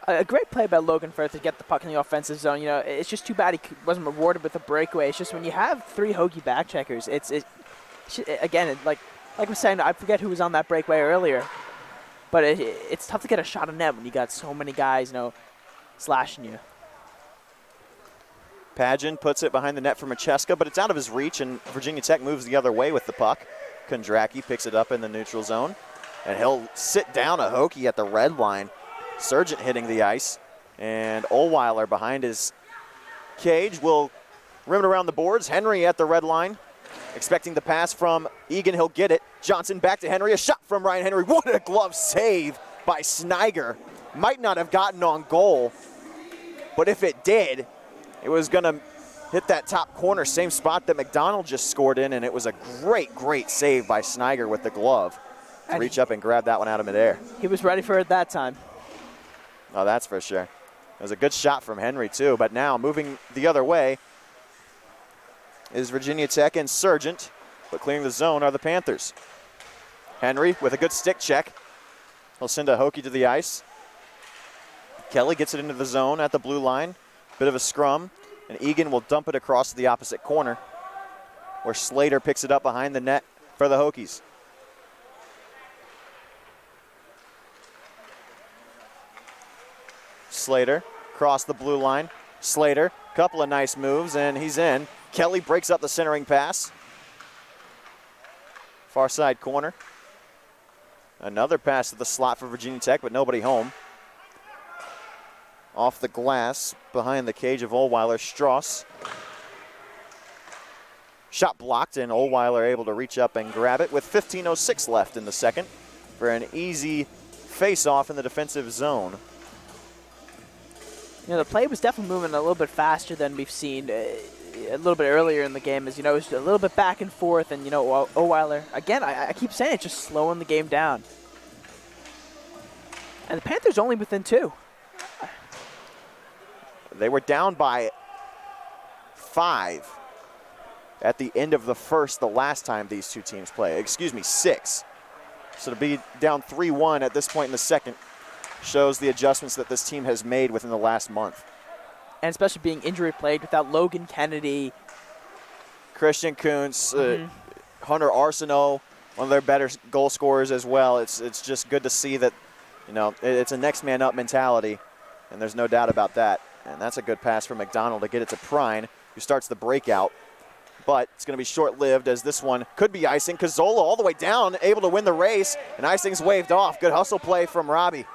A great play by Logan Firth to get the puck in the offensive zone. You know, it's just too bad he wasn't rewarded with a breakaway. It's just when you have 3 Hokie back checkers, again, like I was saying, I forget who was on that breakaway earlier, but it's tough to get a shot on net when you got so many guys, you know, slashing you. Pageant puts it behind the net for Macheska, but it's out of his reach, and Virginia Tech moves the other way with the puck. Kondracki picks it up in the neutral zone, and he'll sit down a Hokie at the red line. Sargent hitting the ice, and Ohlweiler behind his cage will rim it around the boards. Henry at the red line, expecting the pass from Egan. He'll get it. Johnson back to Henry. A shot from Ryan Henry. What a glove save by Sniger. Might not have gotten on goal, but if it did, it was going to hit that top corner, same spot that McDonald just scored in, and it was a great, great save by Sniger with the glove to reach up and grab that one out of midair. He was ready for it that time. Oh, that's for sure. It was a good shot from Henry, too, but now moving the other way is Virginia Tech and Sargent, but clearing the zone are the Panthers. Henry with a good stick check. He'll send a Hokie to the ice. Kelly gets it into the zone at the blue line. Bit of a scrum, and Egan will dump it across to the opposite corner, where Slater picks it up behind the net for the Hokies. Slater across the blue line. Slater, couple of nice moves, and he's in. Kelly breaks up the centering pass. Far side corner. Another pass to the slot for Virginia Tech, but nobody home. Off the glass, behind the cage of Ohlweiler, Strauss. Shot blocked, and Ohlweiler able to reach up and grab it with 15:06 left in the second for an easy face-off in the defensive zone. You know, the play was definitely moving a little bit faster than we've seen a little bit earlier in the game. As you know, it was a little bit back and forth, and you know, Ohlweiler, again, I keep saying it's just slowing the game down. And the Panthers only within 2. They were down by 5 at the end of the first the last time these two teams played. Excuse me, 6. So to be down 3-1 at this point in the second shows the adjustments that this team has made within the last month. And especially being injury-plagued without Logan Kennedy. Christian Kuntz, Hunter Arsenault, one of their better goal scorers as well. It's just good to see that, you know, it's a next man up mentality, and there's no doubt about that. And that's a good pass from McDonald to get it to Prine, who starts the breakout. But it's going to be short-lived as this one could be icing. Cazzola all the way down, able to win the race, and icing's waved off. Good hustle play from Robbie.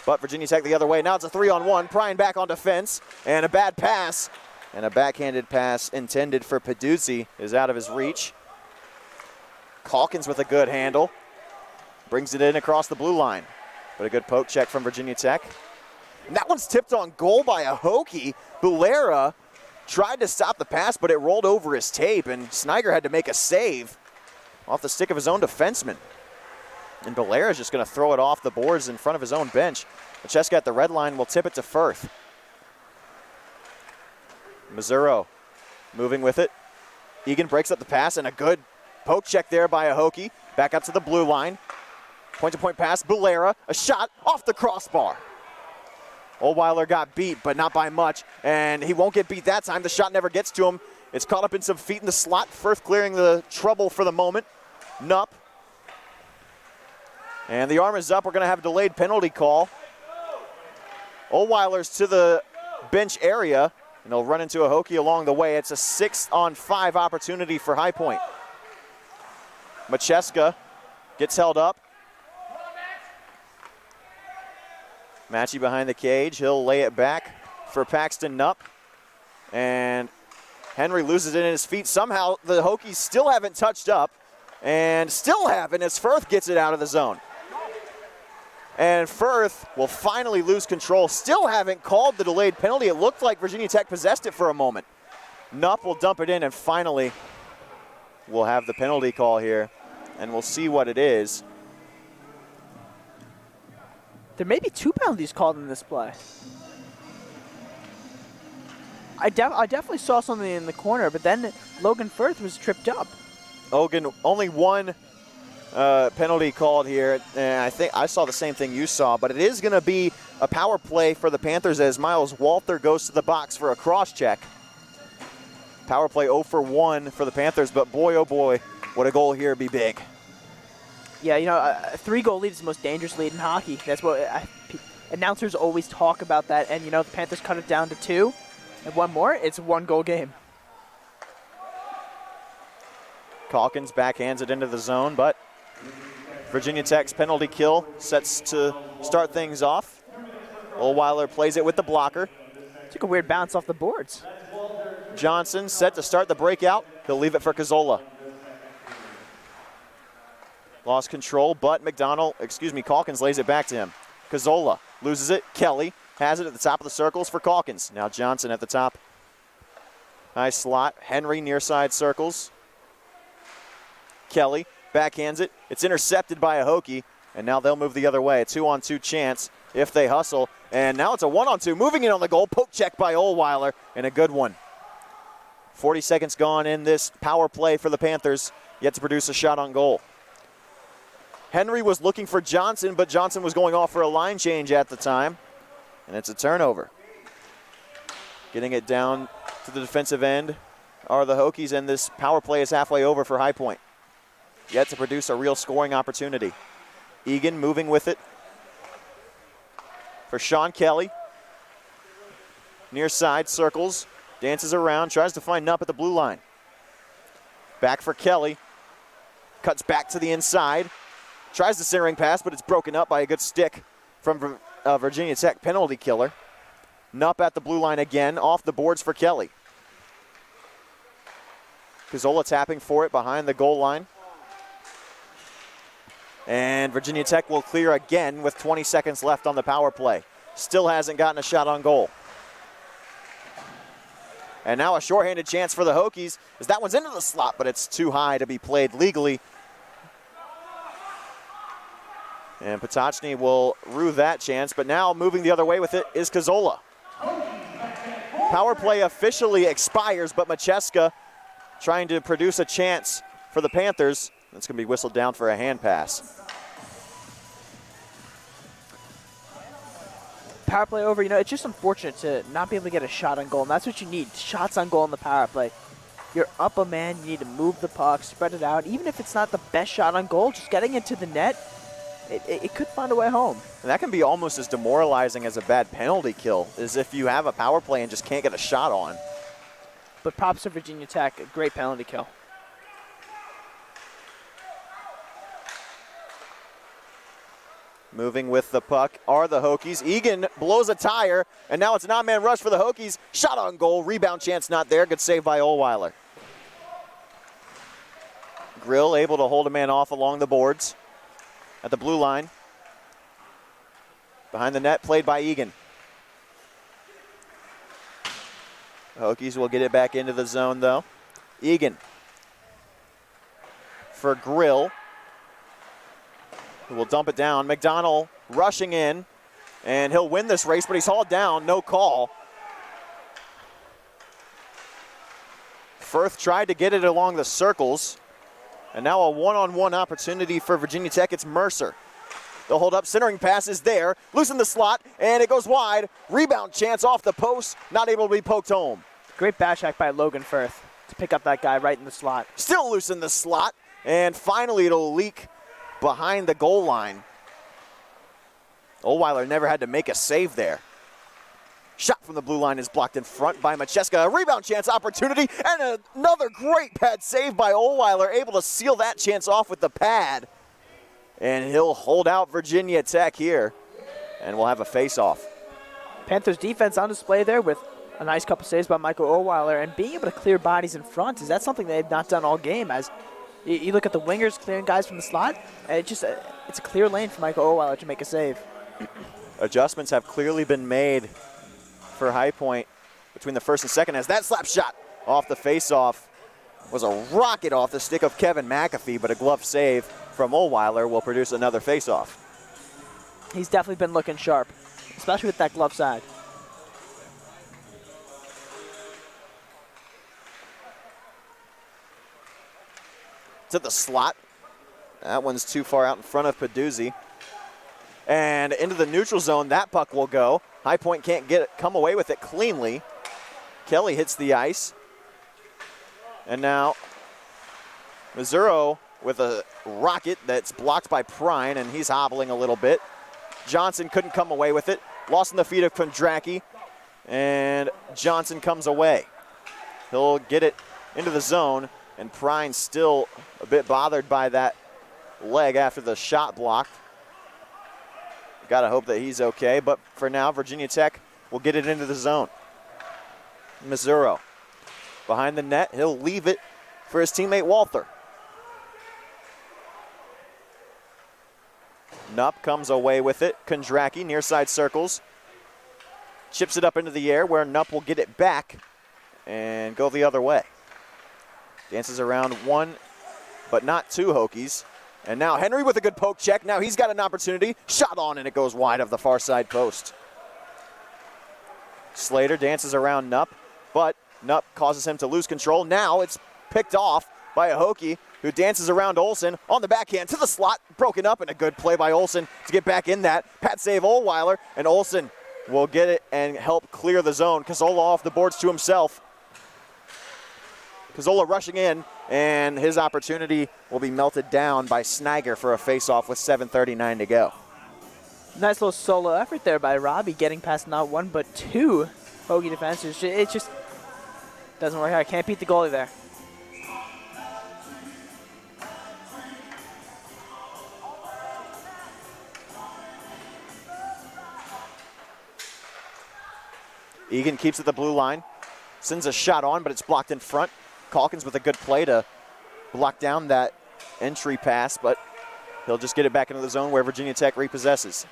But Virginia Tech the other way. Now it's a 3-on-1. Prine back on defense, and a bad pass. And a backhanded pass intended for Peduzzi is out of his reach. Calkins with a good handle. Brings it in across the blue line. But a good poke check from Virginia Tech. And that one's tipped on goal by a Hokie. Bulera tried to stop the pass, but it rolled over his tape, and Sniger had to make a save off the stick of his own defenseman. And Bulera's just going to throw it off the boards in front of his own bench. Macheska at the red line will tip it to Firth. Mazzuro moving with it. Egan breaks up the pass, and a good poke check there by a Hokie. Back up to the blue line. Point-to-point pass, Bulera, a shot off the crossbar. Ohlweiler got beat, but not by much, and he won't get beat that time. The shot never gets to him. It's caught up in some feet in the slot. Firth clearing the trouble for the moment. Nupp. And the arm is up. We're going to have a delayed penalty call. Ohlweiler's to the bench area, and they'll run into a Hokie along the way. It's a 6-on-5 opportunity for High Point. Macheska gets held up. Matchy behind the cage. He'll lay it back for Paxton Knupp. And Henry loses it in his feet. Somehow the Hokies still haven't touched up, and still haven't as Firth gets it out of the zone. And Firth will finally lose control. Still haven't called the delayed penalty. It looked like Virginia Tech possessed it for a moment. Knupp will dump it in, and finally we'll have the penalty call here, and we'll see what it is. There may be 2 penalties called in this play. I definitely saw something in the corner, but then Logan Firth was tripped up. Ogun, only 1 penalty called here, and I think I saw the same thing you saw, but it is going to be a power play for the Panthers as Miles Walther goes to the box for a cross check. Power play 0 for 1 for the Panthers, but boy, oh boy, would a goal here be big. Yeah, you know, a 3-goal lead is the most dangerous lead in hockey. That's what announcers always talk about that, and you know, the Panthers cut it down to 2, and 1 more, it's a 1-goal game. Calkins backhands it into the zone, but Virginia Tech's penalty kill sets to start things off. Ohlweiler plays it with the blocker. Took a weird bounce off the boards. Johnson set to start the breakout. He'll leave it for Cazzola. Lost control, but Calkins lays it back to him. Cazzola loses it. Kelly has it at the top of the circles for Calkins. Now Johnson at the top. Nice slot. Henry near side circles. Kelly backhands it. It's intercepted by a Hokie, and now they'll move the other way. A 2-on-2 chance if they hustle. And now it's a 1-on-2. Moving in on the goal. Poke check by Ohlweiler, and a good one. 40 seconds gone in this power play for the Panthers, yet to produce a shot on goal. Henry was looking for Johnson, but Johnson was going off for a line change at the time, and it's a turnover. Getting it down to the defensive end are the Hokies, and this power play is halfway over for High Point. Yet to produce a real scoring opportunity. Egan moving with it for Sean Kelly. Near side, circles, dances around, tries to find Knupp at the blue line. Back for Kelly. Cuts back to the inside. Tries the centering pass, but it's broken up by a good stick from Virginia Tech penalty killer. Knupp at the blue line again, off the boards for Kelly. Cazzola tapping for it behind the goal line. And Virginia Tech will clear again with 20 seconds left on the power play. Still hasn't gotten a shot on goal. And now a shorthanded chance for the Hokies as that one's into the slot, but it's too high to be played legally. And Potocny will rue that chance, but now moving the other way with it is Cazzola. Power play officially expires, but Macheska trying to produce a chance for the Panthers. That's going to be whistled down for a hand pass. Power play over, you know, it's just unfortunate to not be able to get a shot on goal, and that's what you need, shots on goal in the power play. You're up a man, you need to move the puck, spread it out. Even if it's not the best shot on goal, just getting it to the net, it could find a way home. And that can be almost as demoralizing as a bad penalty kill, as if you have a power play and just can't get a shot on. But props to Virginia Tech, a great penalty kill. Moving with the puck are the Hokies. Egan blows a tire, and now it's an odd-man rush for the Hokies. Shot on goal, rebound chance not there. Good save by Ohlweiler. Grill able to hold a man off along the boards at the blue line. Behind the net, played by Egan. The Hokies will get it back into the zone, though. Egan for Grill, who will dump it down. McDonald rushing in, and he'll win this race, but he's hauled down, no call. Firth tried to get it along the circles, and now a one-on-one opportunity for Virginia Tech. It's Mercer. They'll hold up, centering pass is there, loosen the slot, and it goes wide. Rebound chance off the post, not able to be poked home. Great back check by Logan Firth to pick up that guy right in the slot. Still loose in the slot, and finally it'll leak behind the goal line. Ohlweiler never had to make a save there. Shot from the blue line is blocked in front by Macheska. A rebound chance opportunity, and another great pad save by Ohlweiler, able to seal that chance off with the pad. And he'll hold out Virginia Tech here, and we'll have a face-off. Panthers defense on display there with a nice couple saves by Michael Ohlweiler, and being able to clear bodies in front, is that something they've not done all game? As you look at the wingers clearing guys from the slot, and it's a clear lane for Michael Ohlweiler to make a save. Adjustments have clearly been made for High Point between the first and second, as that slap shot off the face-off was a rocket off the stick of Kevin McAfee, but a glove save from Ohlweiler will produce another face-off. He's definitely been looking sharp, especially with that glove side. To the slot. That one's too far out in front of Peduzzi. And into the neutral zone, that puck will go. High Point can't come away with it cleanly. Kelly hits the ice. And now Mazzuro with a rocket that's blocked by Prine, and he's hobbling a little bit. Johnson couldn't come away with it. Lost in the feet of Kondracki, and Johnson comes away. He'll get it into the zone, and Prine still a bit bothered by that leg after the shot blocked. Got to hope that he's okay, but for now, Virginia Tech will get it into the zone. Mazzuro behind the net. He'll leave it for his teammate Walther. Nupp comes away with it. Kondracki near side circles. Chips it up into the air where Nupp will get it back and go the other way. Dances around one, but not two Hokies. And now Henry with a good poke check. Now he's got an opportunity. Shot on, and it goes wide of the far side post. Slater dances around Nupp, but Nupp causes him to lose control. Now it's picked off by a Hokie who dances around Olsen on the backhand to the slot. Broken up, and a good play by Olsen to get back in that. Pat save Ohlweiler, and Olsen will get it and help clear the zone. Cazzola off the boards to himself. Cazzola rushing in, and his opportunity will be melted down by Sniger for a face-off with 7:39 to go. Nice little solo effort there by Robbie, getting past not one but two Hokie defenders. It just doesn't work out. Can't beat the goalie there. Egan keeps it the blue line, sends a shot on, but it's blocked in front. Calkins with a good play to block down that entry pass, but he'll just get it back into the zone where Virginia Tech repossesses.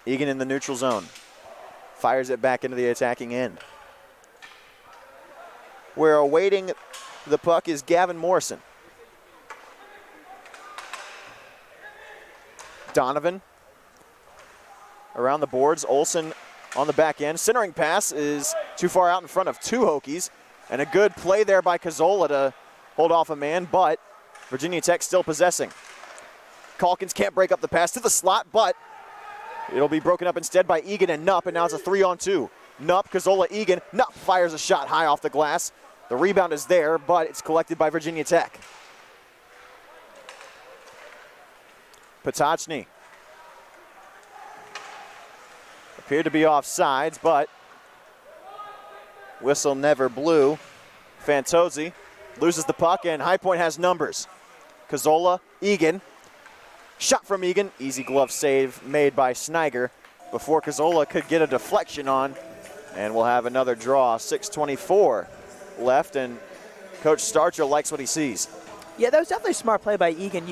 Egan in the neutral zone. Fires it back into the attacking end. Where awaiting the puck is Gavin Morrison. Donovan around the boards. Olsen on the back end. Centering pass is too far out in front of two Hokies. And a good play there by Cazzola to hold off a man, but Virginia Tech still possessing. Calkins can't break up the pass to the slot, but it'll be broken up instead by Egan and Nupp, and now it's a 3-on-2. Nupp, Cazzola, Egan. Nupp fires a shot high off the glass. The rebound is there, but it's collected by Virginia Tech. Potocny appeared to be offsides, but whistle never blew. Fantozzi loses the puck, and High Point has numbers. Cazzola, Egan. Shot from Egan. Easy glove save made by Sniger before Cazzola could get a deflection on, and we'll have another draw. 6:24 left, and Coach Starcher likes what he sees. Yeah, that was definitely a smart play by Egan.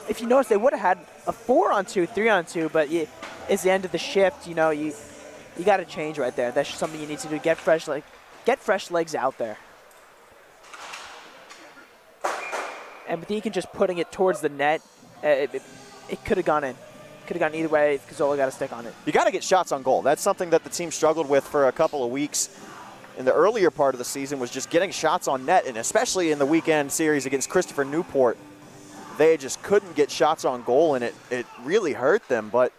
If you notice, they would have had a 4-on-2, 3-on-2, but it's the end of the shift. You know, you got to change right there. That's something you need to do. Get fresh legs out there. And with Egan just putting it towards the net, it could have gone in. Could have gone either way if Cazzola got a stick on it. You got to get shots on goal. That's something that the team struggled with for a couple of weeks in the earlier part of the season, was just getting shots on net, and especially in the weekend series against Christopher Newport, they just couldn't get shots on goal, and it really hurt them. But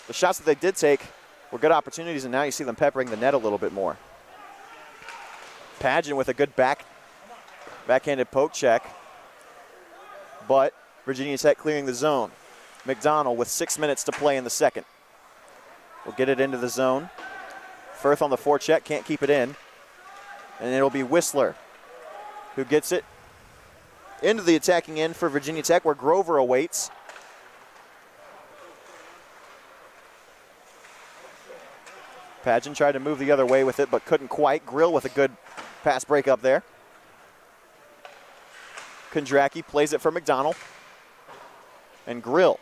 the shots that they did take were good opportunities, and now you see them peppering the net a little bit more. Pageant with a good backhanded poke check, but Virginia Tech clearing the zone. McDonald with 6 minutes to play in the second. will get it into the zone. Firth on the forecheck, can't keep it in. And it'll be Whistler who gets it into the attacking end for Virginia Tech, where Grover awaits. Pageant tried to move the other way with it, but couldn't quite. Grill with a good pass break up there. Kondracki plays it for McDonald. And Grill.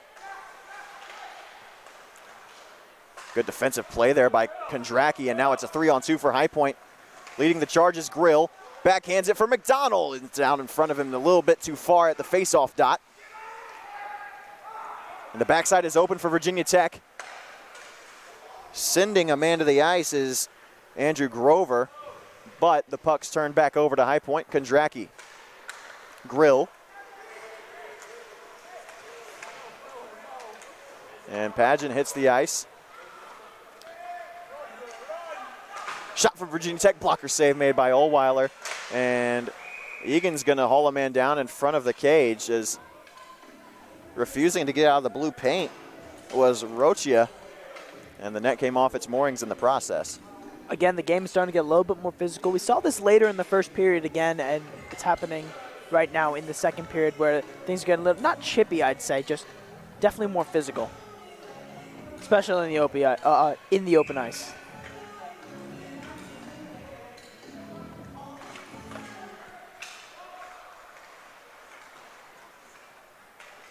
Good defensive play there by Kondracki, and now it's a 3-on-2 for High Point. Leading the charge is Grill. Backhands it for McDonald. And down in front of him a little bit too far at the face-off dot. And the backside is open for Virginia Tech. Sending a man to the ice is Andrew Grover, but the puck's turned back over to High Point. Kondracki. Grill. And Pageant hits the ice. Shot from Virginia Tech, blocker save made by Ohlweiler. And Egan's gonna haul a man down in front of the cage, as refusing to get out of the blue paint was Rochia. And the net came off its moorings in the process. Again, the game is starting to get a little bit more physical. We saw this later in the first period again, and it's happening right now in the second period, where things are getting a little, not chippy, I'd say, just definitely more physical, especially in the open ice.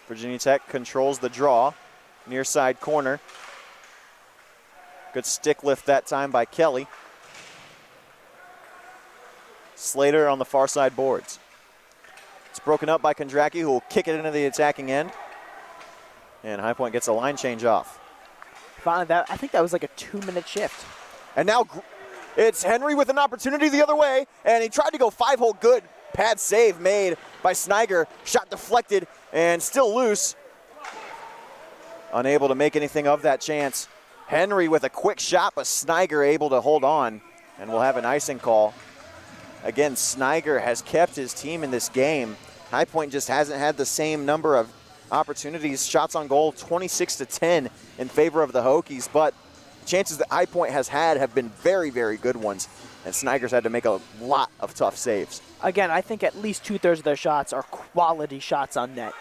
Virginia Tech controls the draw, near side corner. Good stick lift that time by Kelly. Slater on the far side boards. It's broken up by Kondracki, who will kick it into the attacking end. And High Point gets a line change off. Finally, I think that was like a 2-minute shift. And now it's Henry with an opportunity the other way, and he tried to go 5-hole good. Pad save made by Sniger. Shot deflected and still loose. Unable to make anything of that chance. Henry with a quick shot, but Sniger able to hold on, and we'll have an icing call. Again, Sniger has kept his team in this game. High Point just hasn't had the same number of opportunities. Shots on goal, 26-10 in favor of the Hokies, but chances that High Point has had have been very, very good ones, and Sniger's had to make a lot of tough saves. Again, I think at least 2/3 of their shots are quality shots on net.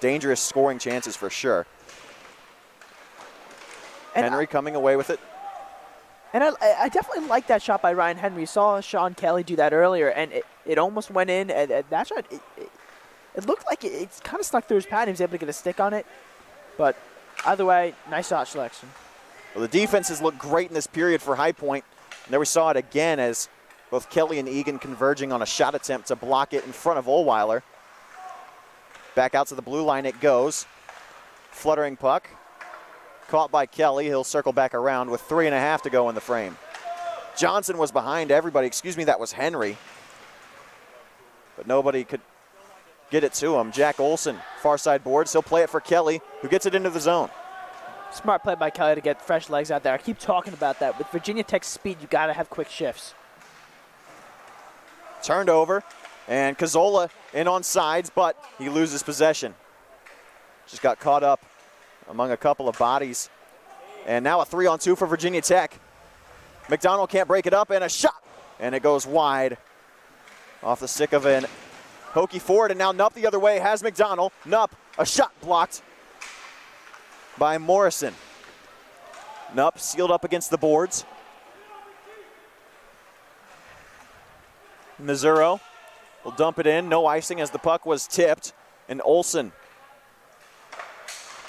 Dangerous scoring chances for sure. And Henry coming away with it. And I definitely like that shot by Ryan Henry. You saw Sean Kelly do that earlier, and it almost went in. And that shot, it looked like it's kind of snuck through his pad. He was able to get a stick on it. But either way, nice shot selection. Well, the defense has looked great in this period for High Point. And there we saw it again as both Kelly and Egan converging on a shot attempt to block it in front of Ohlweiler. Back out to the blue line it goes. Fluttering puck. Caught by Kelly. He'll circle back around with 3.5 to go in the frame. Johnson was behind everybody. Excuse me, that was Henry. But nobody could get it to him. Jack Olson, far side boards. He'll play it for Kelly, who gets it into the zone. Smart play by Kelly to get fresh legs out there. I keep talking about that. With Virginia Tech's speed, you got to have quick shifts. Turned over, and Cazzola in on sides, but he loses possession. Just got caught up among a couple of bodies. And now a 3-on-2 for Virginia Tech. McDonald can't break it up, and a shot, and it goes wide off the stick of an Hokie forward, and now Nupp the other way has McDonald. Nupp, a shot blocked by Morrison. Nupp sealed up against the boards. Mazzuro will dump it in, no icing as the puck was tipped, and Olson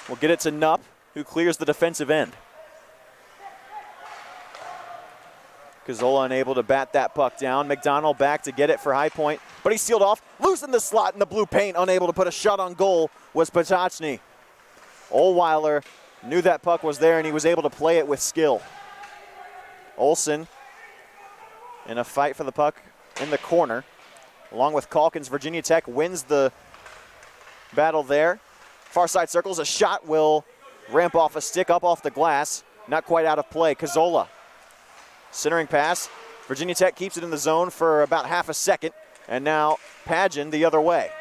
will get it to Nupp, who clears the defensive end. Cazzola unable to bat that puck down. McDonald back to get it for High Point, but he's sealed off. Loose in the slot in the blue paint, unable to put a shot on goal was Potocny. Ohlweiler knew that puck was there, and he was able to play it with skill. Olson in a fight for the puck in the corner. Along with Calkins, Virginia Tech wins the battle there. Far side circles, a shot will ramp off a stick up off the glass. Not quite out of play. Cazzola, centering pass. Virginia Tech keeps it in the zone for about half a second. And now Pageant the other way.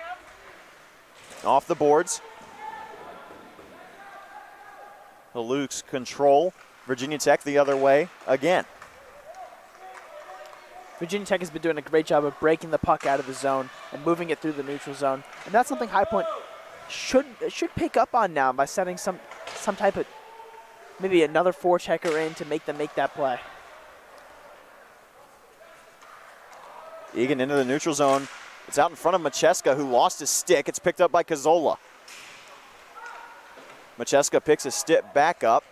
Off the boards. The Lukes control. Virginia Tech the other way again. Virginia Tech has been doing a great job of breaking the puck out of the zone and moving it through the neutral zone. And that's something High Point should pick up on now by setting some type of, maybe another forechecker in to make them make that play. Egan into the neutral zone. It's out in front of Macheska, who lost his stick. It's picked up by Cazzola. Macheska picks his stick back up.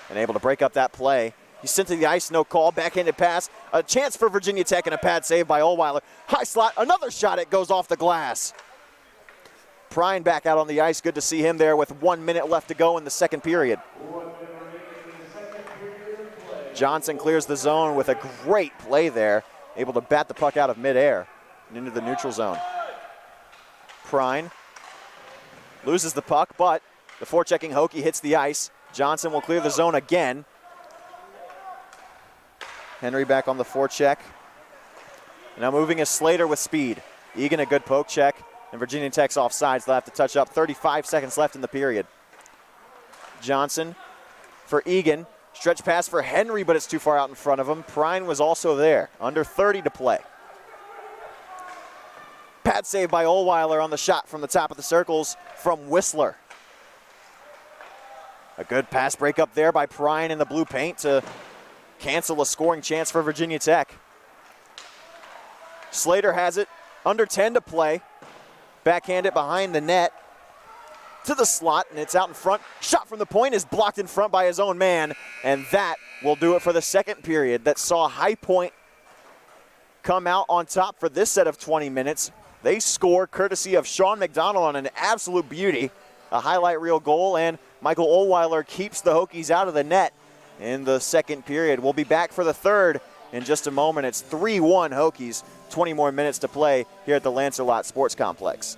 And able to break up that play. He's sent to the ice, no call, backhanded pass. A chance for Virginia Tech and a pad save by Ohlweiler. High slot, another shot, it goes off the glass. Prine back out on the ice, good to see him there with 1 minute left to go in the second period. Johnson clears the zone with a great play there, able to bat the puck out of midair and into the neutral zone. Prine loses the puck, but the forechecking Hokie hits the ice. Johnson will clear the zone again. Henry back on the forecheck. Now moving is Slater with speed. Egan a good poke check, and Virginia Tech's offsides. They'll have to touch up. 35 seconds left in the period. Johnson for Egan. Stretch pass for Henry, but it's too far out in front of him. Prine was also there. Under 30 to play. Pad save by Ohlweiler on the shot from the top of the circles from Whistler. A good pass break up there by Prine in the blue paint to cancel a scoring chance for Virginia Tech. Slater has it, under 10 to play. Backhand it behind the net to the slot, and it's out in front. Shot from the point is blocked in front by his own man, and that will do it for the second period that saw High Point come out on top for this set of 20 minutes. They score courtesy of Sean McDonald on an absolute beauty, a highlight reel goal, and Michael Ohlweiler keeps the Hokies out of the net in the second period. We'll be back for the third in just a moment. It's 3-1 Hokies, 20 more minutes to play here at the Lancerlot Sports Complex.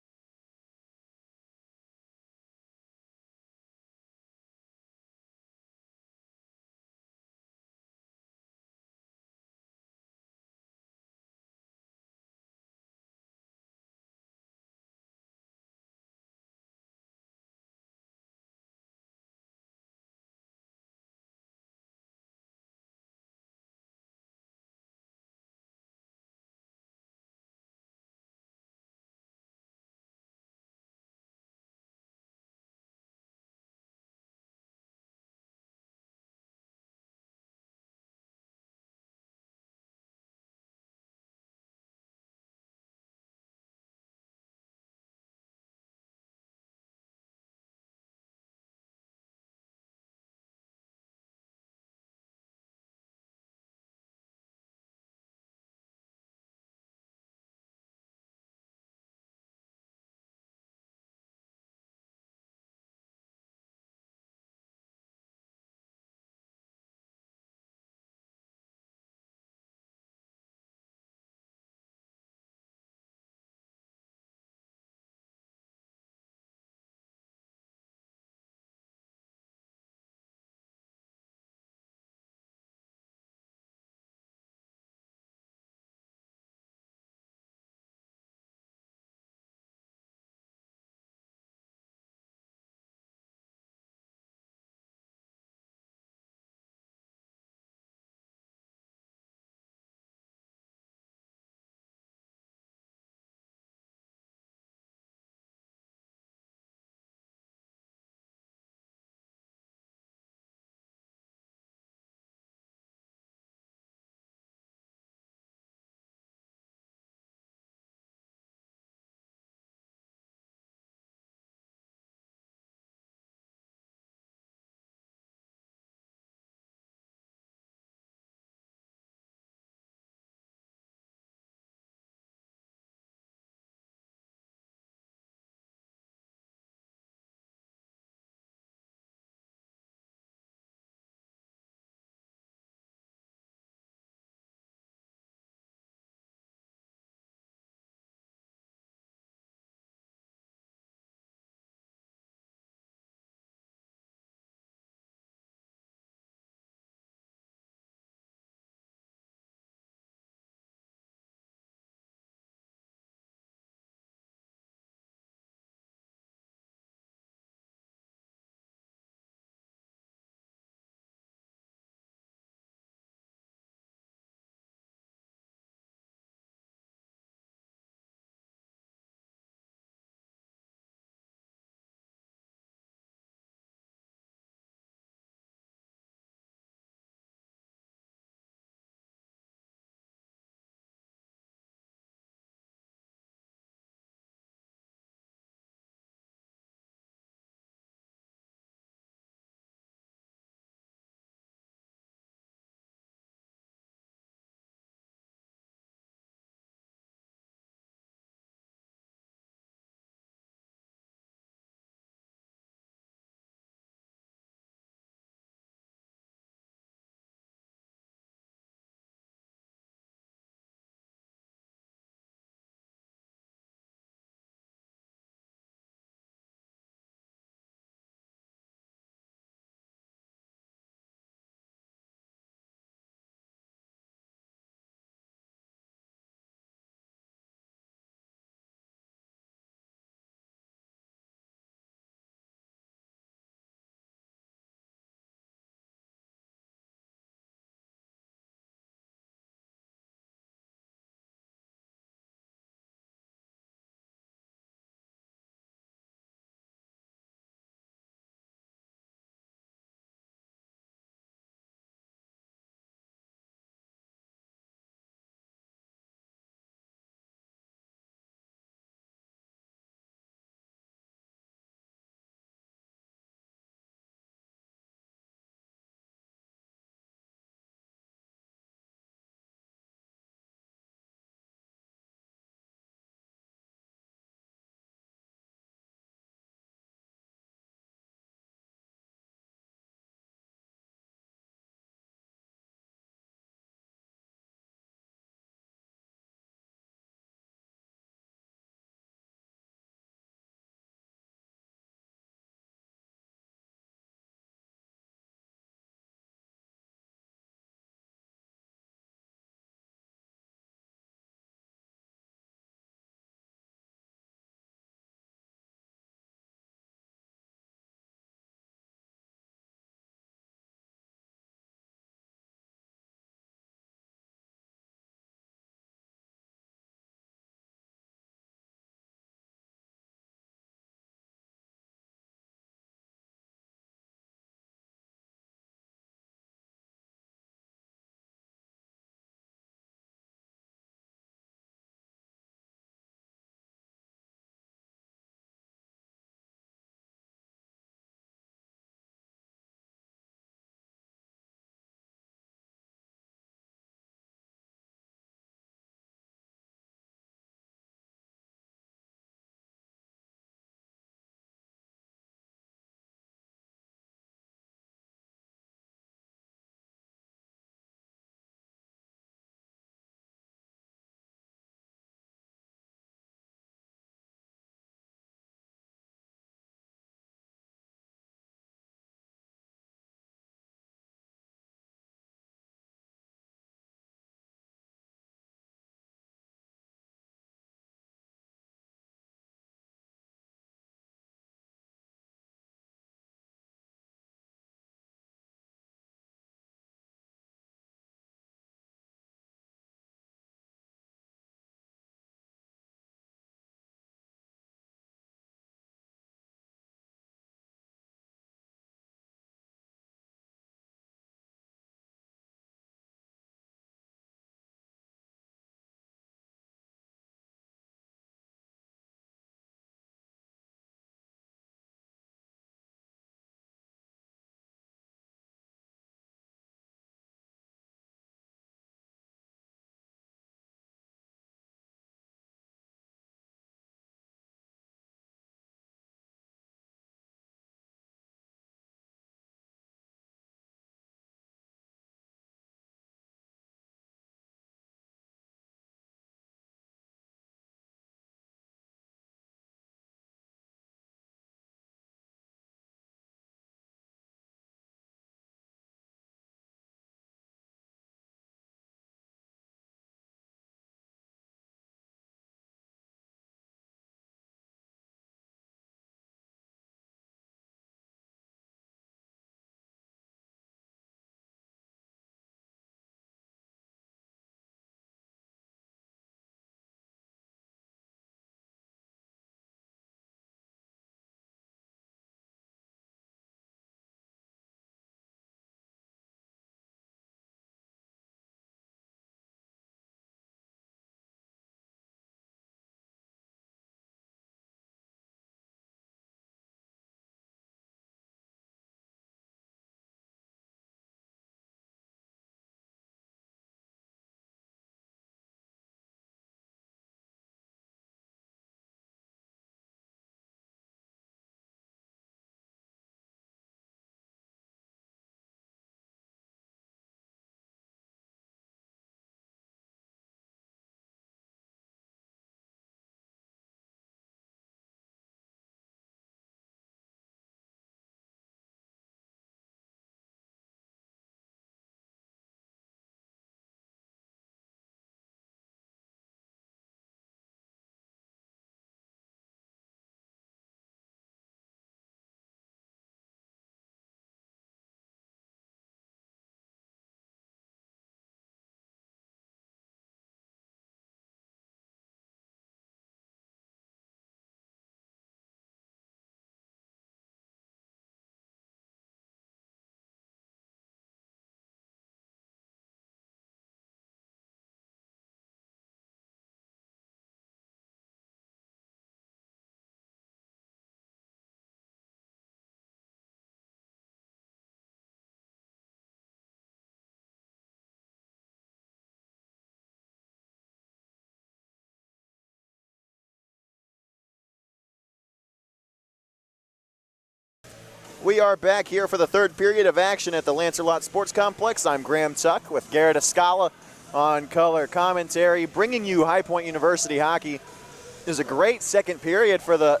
We are back here for the third period of action at the Lancerlot Sports Complex. I'm Graham Tuck with Garrett Escala on color commentary, bringing you High Point University hockey. It was a great second period for the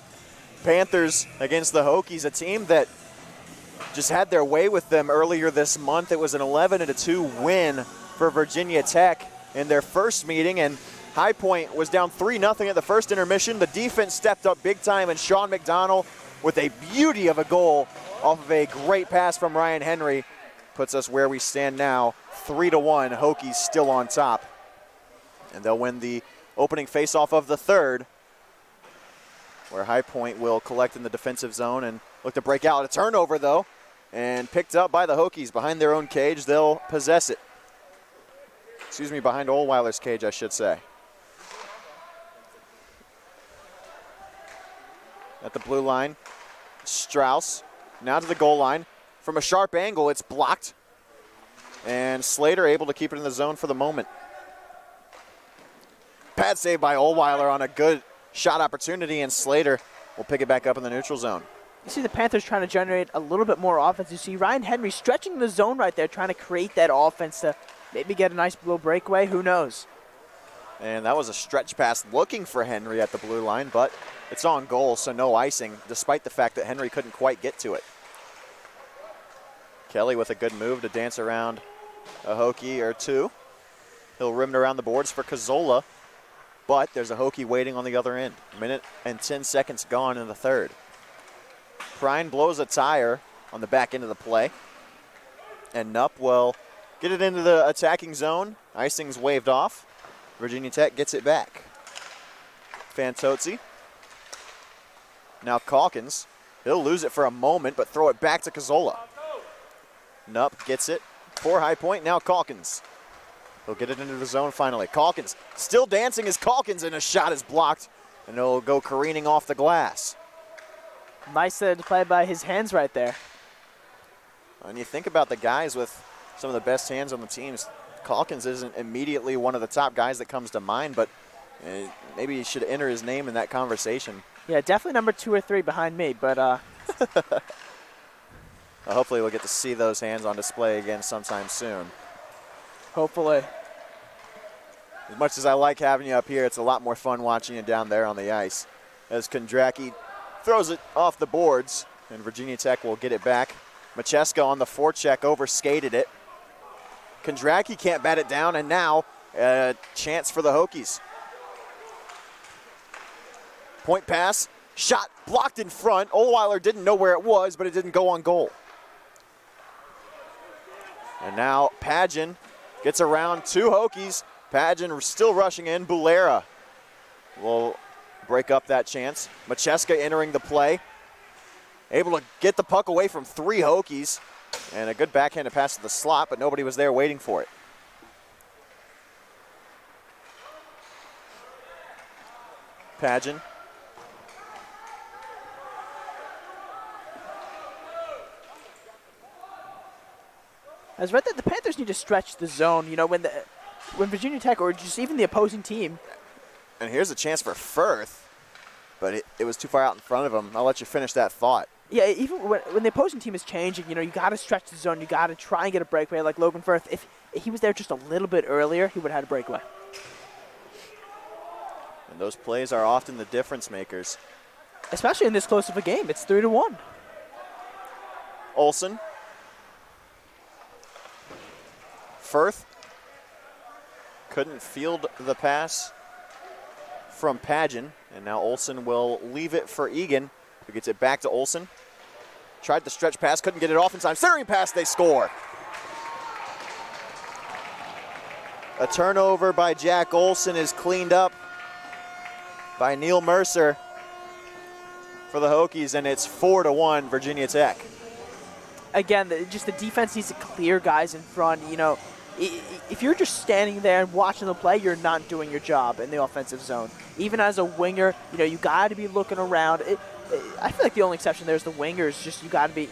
Panthers against the Hokies, a team that just had their way with them earlier this month. It was an 11-2 win for Virginia Tech in their first meeting, and High Point was down 3-0 at the first intermission. The defense stepped up big time, and Sean McDonald, with a beauty of a goal off of a great pass from Ryan Henry, puts us where we stand now, 3-1. Hokies still on top. And they'll win the opening faceoff of the third, where High Point will collect in the defensive zone and look to break out. A turnover, though, and picked up by the Hokies behind their own cage. They'll possess it. Excuse me, behind Ohlweiler's cage, I should say. At the blue line, Strauss now to the goal line. From a sharp angle, it's blocked. And Slater able to keep it in the zone for the moment. Pad save by Ohlweiler on a good shot opportunity, and Slater will pick it back up in the neutral zone. You see the Panthers trying to generate a little bit more offense. You see Ryan Henry stretching the zone right there, trying to create that offense to maybe get a nice little breakaway. Who knows? And that was a stretch pass looking for Henry at the blue line, but it's on goal, so no icing, despite the fact that Henry couldn't quite get to it. Kelly with a good move to dance around a Hokie or two. He'll rim it around the boards for Cazzola, but there's a Hokie waiting on the other end. A minute and 10 seconds gone in the third. Prine blows a tire on the back end of the play, and Nupp will get it into the attacking zone. Icing's waved off. Virginia Tech gets it back. Fantozzi. Now Calkins. He'll lose it for a moment, but throw it back to Cazzola. Nupp gets it for High Point. Now Calkins. He'll get it into the zone finally. Calkins still dancing as Calkins, and a shot is blocked, and it'll go careening off the glass. Nice play by his hands right there. And you think about the guys with some of the best hands on the teams. Calkins isn't immediately one of the top guys that comes to mind, but maybe he should enter his name in that conversation. Yeah, definitely number 2 or 3 behind me, but hopefully we'll get to see those hands on display again sometime soon. Hopefully. As much as I like having you up here, it's a lot more fun watching you down there on the ice. As Kondracki throws it off the boards, and Virginia Tech will get it back. Macheska on the forecheck overskated it. Kondracki can't bat it down, and now a chance for the Hokies. Point pass, shot blocked in front. Ohlweiler didn't know where it was, but it didn't go on goal. And now Padgett gets around 2 Hokies. Padgett still rushing in. Bulera will break up that chance. Macheska entering the play. Able to get the puck away from 3 Hokies. And a good backhanded pass to the slot, but nobody was there waiting for it. Padgett. I was read that the Panthers need to stretch the zone, you know, when Virginia Tech or just even the opposing team. And here's a chance for Firth, but it was too far out in front of him. I'll let you finish that thought. Yeah, even when the opposing team is changing, you know, you got to stretch the zone. You got to try and get a breakaway like Logan Firth. If he was there just a little bit earlier, he would have had a breakaway. And those plays are often the difference makers. Especially in this close of a game. It's 3-1. Olsen. Firth couldn't field the pass from Padgett, and now Olsen will leave it for Egan, who gets it back to Olsen. Tried the stretch pass, couldn't get it off in time. Centering pass, they score. A turnover by Jack Olsen is cleaned up by Neil Mercer for the Hokies, and it's 4-1 Virginia Tech. Again, just the defense needs to clear guys in front. You know, if you're just standing there and watching the play, you're not doing your job in the offensive zone. Even as a winger, you know, you got to be looking around. I feel like the only exception there is the wingers. Just you got to be.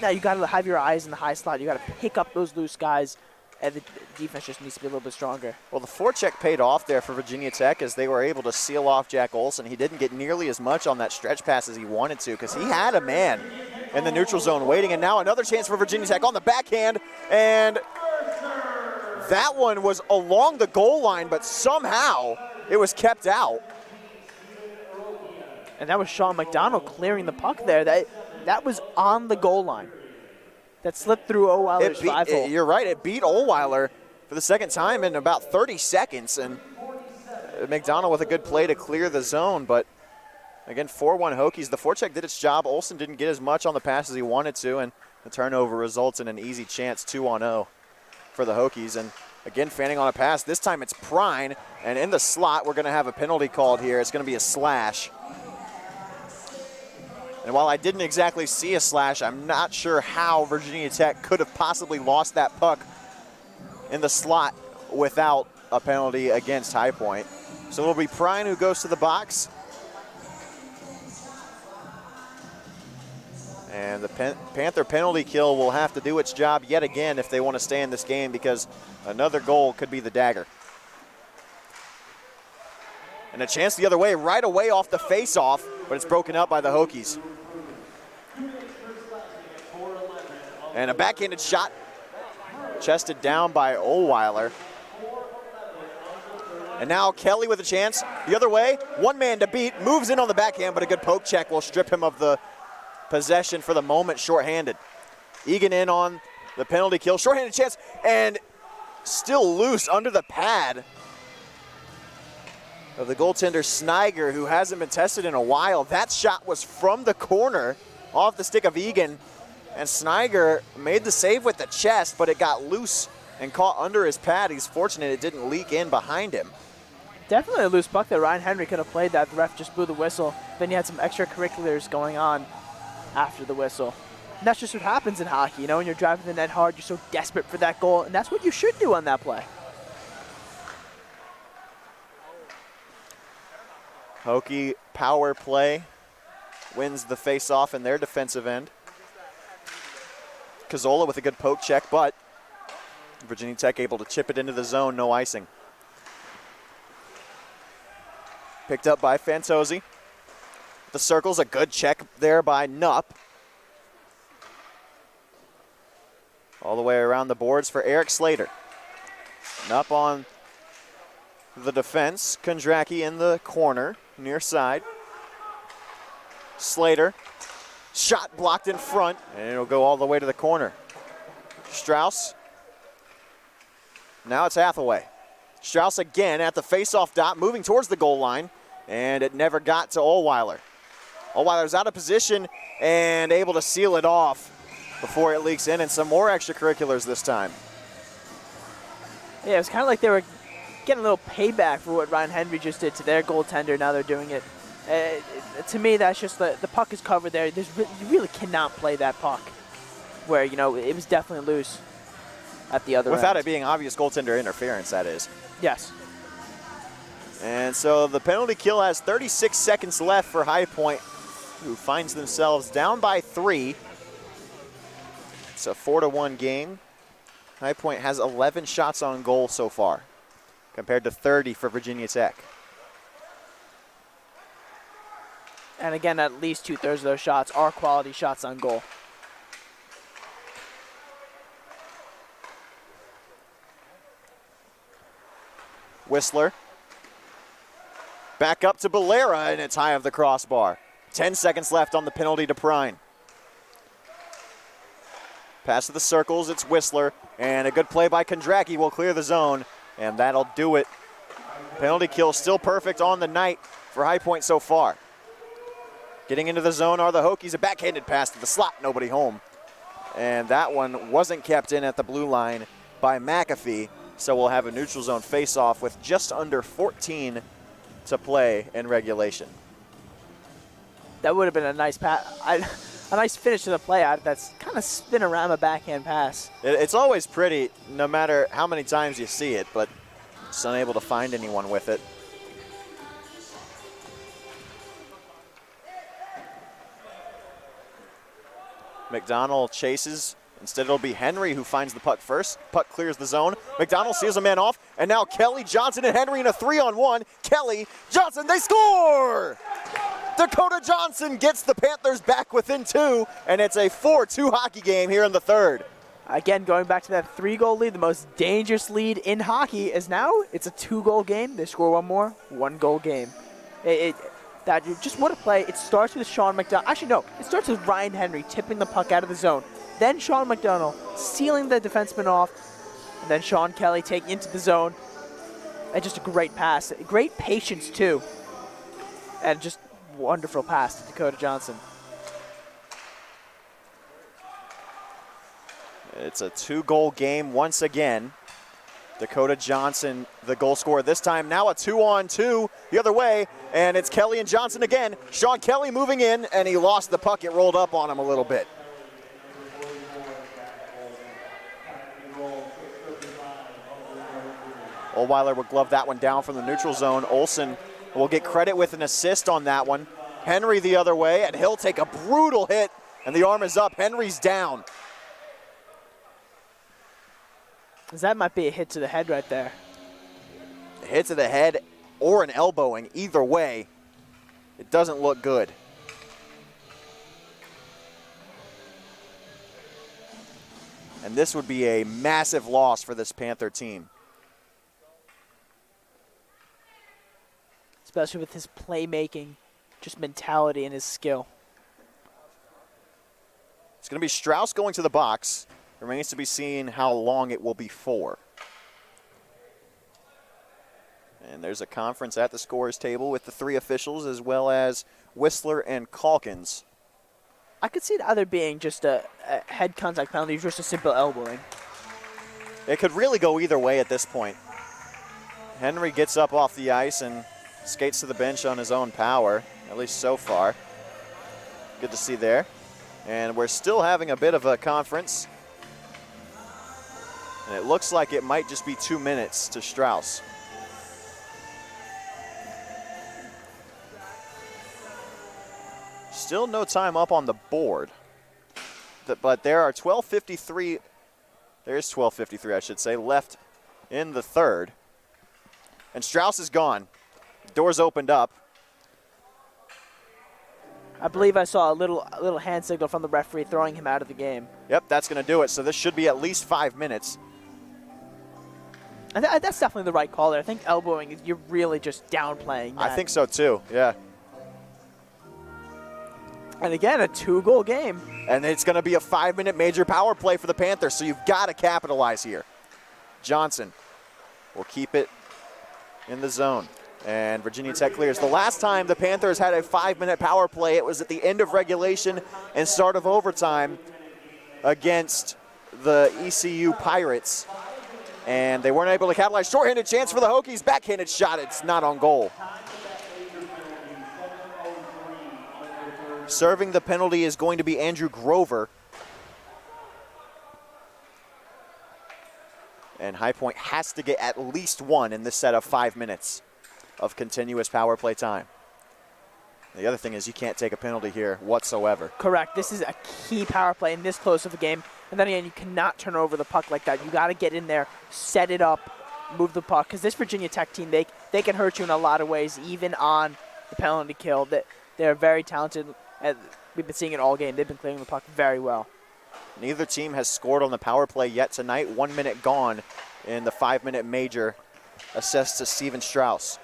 Now you got to have your eyes in the high slot. You got to pick up those loose guys, and the defense just needs to be a little bit stronger. Well, the forecheck paid off there for Virginia Tech as they were able to seal off Jack Olsen. He didn't get nearly as much on that stretch pass as he wanted to because he had a man in the neutral zone waiting. And now another chance for Virginia Tech on the backhand. And that one was along the goal line, but somehow it was kept out. And that was Sean McDonald clearing the puck there. That was on the goal line. That slipped through Ohlweiler's 5-hole. You're right, it beat Ohlweiler for the second time in about 30 seconds. And McDonald with a good play to clear the zone, but again, 4-1 Hokies. The forecheck did its job. Olsen didn't get as much on the pass as he wanted to, and the turnover results in an easy chance, 2-0 for the Hokies. And again, fanning on a pass. This time it's Prine, and in the slot, we're going to have a penalty called here. It's going to be a slash. And while I didn't exactly see a slash, I'm not sure how Virginia Tech could have possibly lost that puck in the slot without a penalty against High Point. So it'll be Prine who goes to the box. And the Panther penalty kill will have to do its job yet again if they want to stay in this game, because another goal could be the dagger. And a chance the other way, right away off the face-off, but it's broken up by the Hokies. And a backhanded shot, chested down by Ohlweiler. And now Kelly with a chance the other way, one man to beat, moves in on the backhand, but a good poke check will strip him of the possession for the moment, shorthanded. Egan in on the penalty kill, shorthanded chance, and still loose under the pad of the goaltender Sniger, who hasn't been tested in a while. That shot was from the corner off the stick of Egan, and Sniger made the save with the chest, but it got loose and caught under his pad. He's fortunate it didn't leak in behind him. Definitely a loose puck there. Ryan Henry could have played that. The ref just blew the whistle. Then you had some extracurriculars going on after the whistle. And that's just what happens in hockey. You know, when you're driving the net hard, you're so desperate for that goal, and that's what you should do on that play. Hokie power play wins the face-off in their defensive end. Cazzola with a good poke check, but Virginia Tech able to chip it into the zone, no icing. Picked up by Fantozzi. The circle's a good check there by Nupp. All the way around the boards for Eric Slater. Nupp on the defense. Kondracki in the corner, near side. Slater, shot blocked in front, and it'll go all the way to the corner. Strauss. Now it's Hathaway. Strauss again at the face-off dot, moving towards the goal line, and it never got to Ohlweiler. Ohlweiler's out of position and able to seal it off before it leaks in, and some more extracurriculars this time. Yeah, it was kind of like they were getting a little payback for what Ryan Henry just did to their goaltender. Now they're doing it. To me, that's just the puck is covered there. You really cannot play that puck where, you know, it was definitely loose at the other Without end. it being obvious goaltender interference, that is. Yes. And so the penalty kill has 36 seconds left for High Point, who finds themselves down by 3. It's a 4-1 game. High Point has 11 shots on goal so far, compared to 30 for Virginia Tech. And again, at least 2/3 of those shots are quality shots on goal. Whistler. Back up to Ballera, and it's high of the crossbar. 10 seconds left on the penalty to Prine. Pass to the circles, it's Whistler, and a good play by Kondracki will clear the zone, and that'll do it. Penalty kill still perfect on the night for High Point so far. Getting into the zone are the Hokies. A backhanded pass to the slot, nobody home. And that one wasn't kept in at the blue line by McAfee, so we'll have a neutral zone face-off with just under 14 to play in regulation. That would have been a nice a nice finish to the play. That's kind of spin-around a backhand pass. It's always pretty, no matter how many times you see it, but just unable to find anyone with it. McDonald chases. Instead, it'll be Henry who finds the puck first. Puck clears the zone. McDonald seals a man off, and now Kelly, Johnson, and Henry in a 3-on-1. Kelly, Johnson, they score! Dakota Johnson gets the Panthers back within 2, and it's a 4-2 hockey game here in the third. Again, going back to that 3-goal lead, the most dangerous lead in hockey is now it's a 2-goal game. They score one more, 1-goal game. Just what a play. It starts with Sean McDonough. Actually, no, it starts with Ryan Henry tipping the puck out of the zone. Then Sean McDonough sealing the defenseman off, and then Sean Kelly taking into the zone. And just a great pass. Great patience, too. And just wonderful pass to Dakota Johnson. It's a 2-goal game once again. Dakota Johnson, the goal scorer this time. Now a 2-on-2 the other way, and it's Kelly and Johnson again. Sean Kelly moving in, and he lost the puck. It rolled up on him a little bit. Ohlweiler will glove that one down from the neutral zone. Olsen will get credit with an assist on that one. Henry the other way, and he'll take a brutal hit, and the arm is up. Henry's down. That might be a hit to the head right there. A hit to the head or an elbowing, either way, it doesn't look good. And this would be a massive loss for this Panther team. Especially with his playmaking, just mentality and his skill. It's going to be Strauss going to the box. Remains to be seen how long it will be for. And there's a conference at the scorer's table with the 3 officials as well as Whistler and Calkins. I could see it either being just a head contact penalty or just a simple elbowing. It could really go either way at this point. Henry gets up off the ice and skates to the bench on his own power, at least so far. Good to see there. And we're still having a bit of a conference. And it looks like it might just be 2 minutes to Strauss. Still no time up on the board. But there are 12:53, there's 12:53 I should say, left in the third. And Strauss is gone. Doors opened up. I believe I saw a little hand signal from the referee throwing him out of the game. Yep, that's going to do it. So this should be at least 5 minutes. And that's definitely the right call there. I think elbowing, you're really just downplaying that. I think so too, yeah. And again, a 2-goal game. And it's going to be a 5-minute major power play for the Panthers, so you've got to capitalize here. Johnson will keep it in the zone. And Virginia Tech clears. The last time the Panthers had a 5-minute power play, it was at the end of regulation and start of overtime against the ECU Pirates. And they weren't able to capitalize. Shorthanded chance for the Hokies. Backhanded shot. It's not on goal. Serving the penalty is going to be Andrew Grover. And High Point has to get at least 1 in this set of 5 minutes of continuous power play time. The other thing is you can't take a penalty here whatsoever. Correct. This is a key power play in this close of a game. And then again, you cannot turn over the puck like that. You got to get in there, set it up, move the puck. Because this Virginia Tech team, they can hurt you in a lot of ways, even on the penalty kill. They're very talented. And we've been seeing it all game. They've been clearing the puck very well. Neither team has scored on the power play yet tonight. 1 minute gone in the 5-minute major. Assessed to Steven Strauss.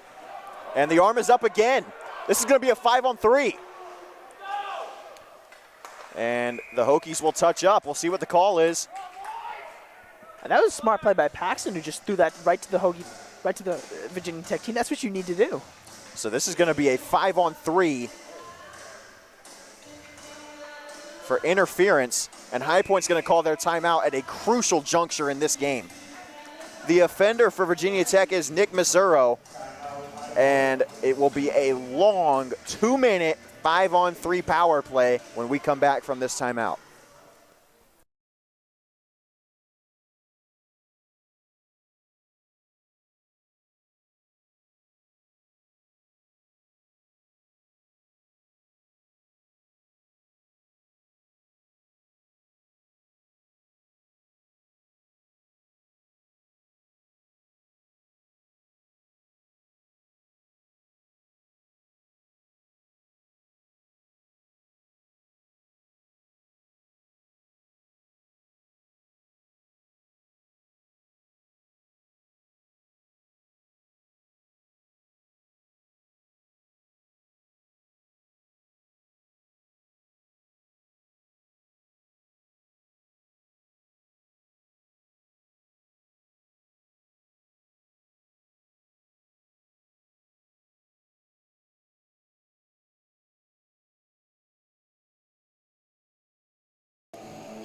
And the arm is up again. This is going to be a 5-on-3. And the Hokies will touch up. We'll see what the call is. And that was a smart play by Paxton, who just threw that right to the Virginia Tech team. That's what you need to do. So this is going to be a 5-on-3 for interference. And High Point's going to call their timeout at a crucial juncture in this game. The offender for Virginia Tech is Nick Mazzuro. And it will be a long 2-minute 5-on-3 power play when we come back from this timeout.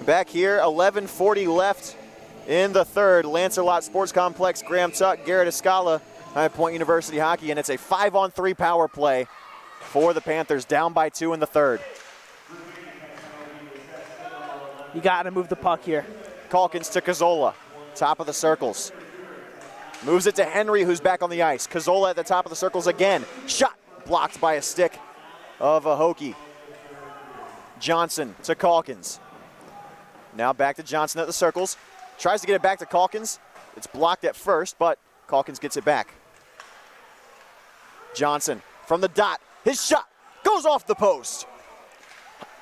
Back here, 11:40 left in the third. Lancelot Sports Complex, Graham Tuck, Garrett Escala, High Point University Hockey, and it's a 5-on-3 power play for the Panthers, down by 2 in the third. You got to move the puck here. Calkins to Cazzola, top of the circles. Moves it to Henry, who's back on the ice. Cazzola at the top of the circles again. Shot blocked by a stick of a Hokie. Johnson to Calkins. Now back to Johnson at the circles. Tries to get it back to Calkins. It's blocked at first, but Calkins gets it back. Johnson from the dot. His shot goes off the post.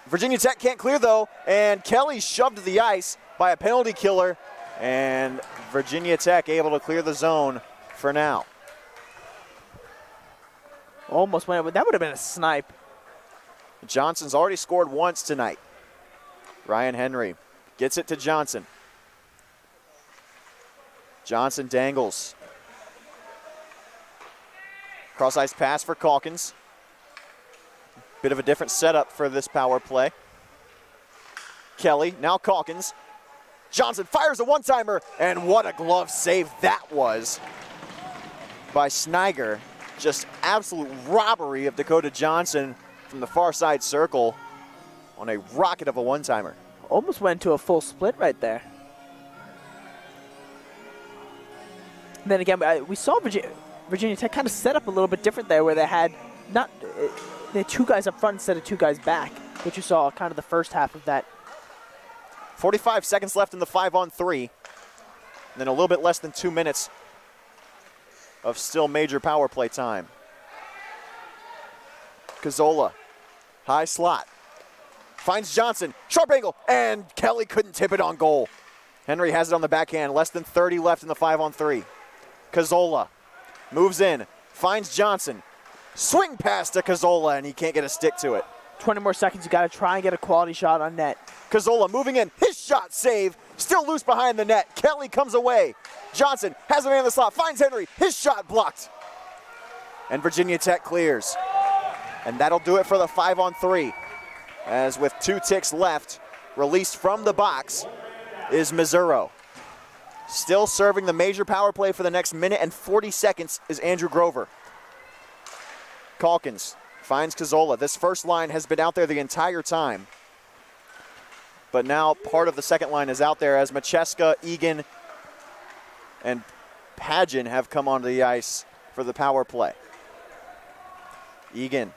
Virginia Tech can't clear though, and Kelly shoved to the ice by a penalty killer, and Virginia Tech able to clear the zone for now. Almost went, but that would have been a snipe. Johnson's already scored once tonight. Ryan Henry gets it to Johnson. Johnson dangles. Cross ice pass for Calkins. Bit of a different setup for this power play. Kelly, now Calkins. Johnson fires a one-timer, and what a glove save that was by Sniger. Just absolute robbery of Dakota Johnson from the far side circle on a rocket of a one-timer. Almost went to a full split right there. And then again, we saw Virginia Tech kind of set up a little bit different there, where they had they had 2 guys up front instead of 2 guys back, which you saw kind of the first half of that. 45 seconds left in the 5-on-3. And then a little bit less than 2 minutes of still major power play time. Cazzola, high slot. Finds Johnson, sharp angle, and Kelly couldn't tip it on goal. Henry has it on the backhand, less than 30 left in the 5-on-3. Cazzola moves in, finds Johnson. Swing pass to Cazzola, and he can't get a stick to it. 20 more seconds, you got to try and get a quality shot on net. Cazzola moving in, his shot save, still loose behind the net. Kelly comes away. Johnson has a man in the slot, finds Henry, his shot blocked. And Virginia Tech clears. And that'll do it for the 5-on-3. As with 2 ticks left, released from the box is Mazzuro. Still serving the major power play for the next minute and 40 seconds is Andrew Grover. Calkins finds Cazzola. This first line has been out there the entire time. But now part of the second line is out there as Macheska, Egan, and Padgett have come onto the ice for the power play. Egan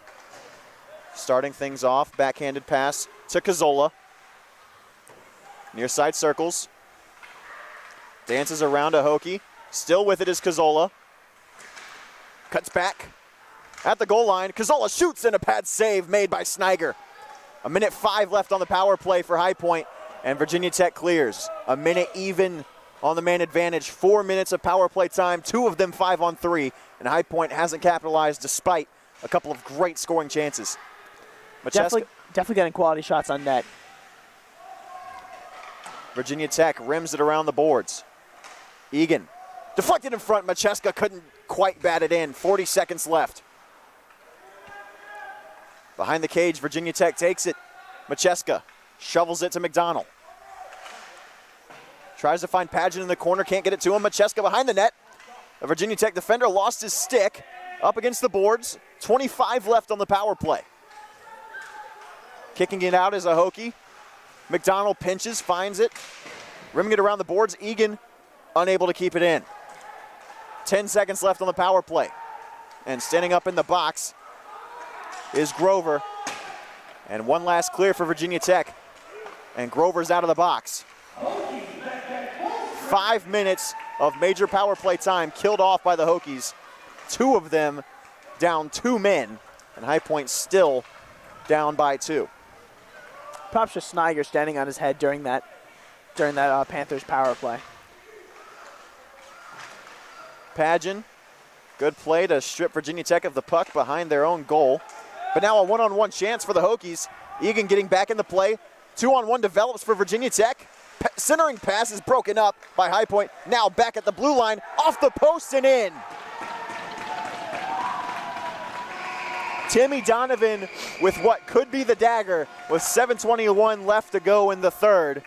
starting things off, backhanded pass to Cazzola. Near side circles. Dances around a Hokie. Still with it is Cazzola. Cuts back at the goal line. Cazzola shoots, and a pad save made by Sniger. 1:05 left on the power play for High Point, and Virginia Tech clears. A minute even on the man advantage. 4 minutes of power play time, 2 of them 5-on-3, and High Point hasn't capitalized despite a couple of great scoring chances. Definitely getting quality shots on net. Virginia Tech rims it around the boards. Egan deflected in front. Macheska couldn't quite bat it in. 40 seconds left. Behind the cage, Virginia Tech takes it. Macheska shovels it to McDonald. Tries to find Padgett in the corner, can't get it to him. Macheska behind the net. A Virginia Tech defender lost his stick up against the boards. 25 left on the power play. Kicking it out is a Hokie. McDonald pinches, finds it. Rimming it around the boards. Egan unable to keep it in. 10 seconds left on the power play. And standing up in the box is Grover. And one last clear for Virginia Tech. And Grover's out of the box. 5 minutes of major power play time killed off by the Hokies. 2 of them down 2 men. And High Point still down by 2. Props to Sniger standing on his head during that Panthers power play. Padgett, good play to strip Virginia Tech of the puck behind their own goal. But now a one-on-one chance for the Hokies. Egan getting back in the play. 2-on-1 develops for Virginia Tech. Centering pass is broken up by High Point. Now back at the blue line, off the post and in. Timmy Donovan with what could be the dagger with 7:21 left to go in the third.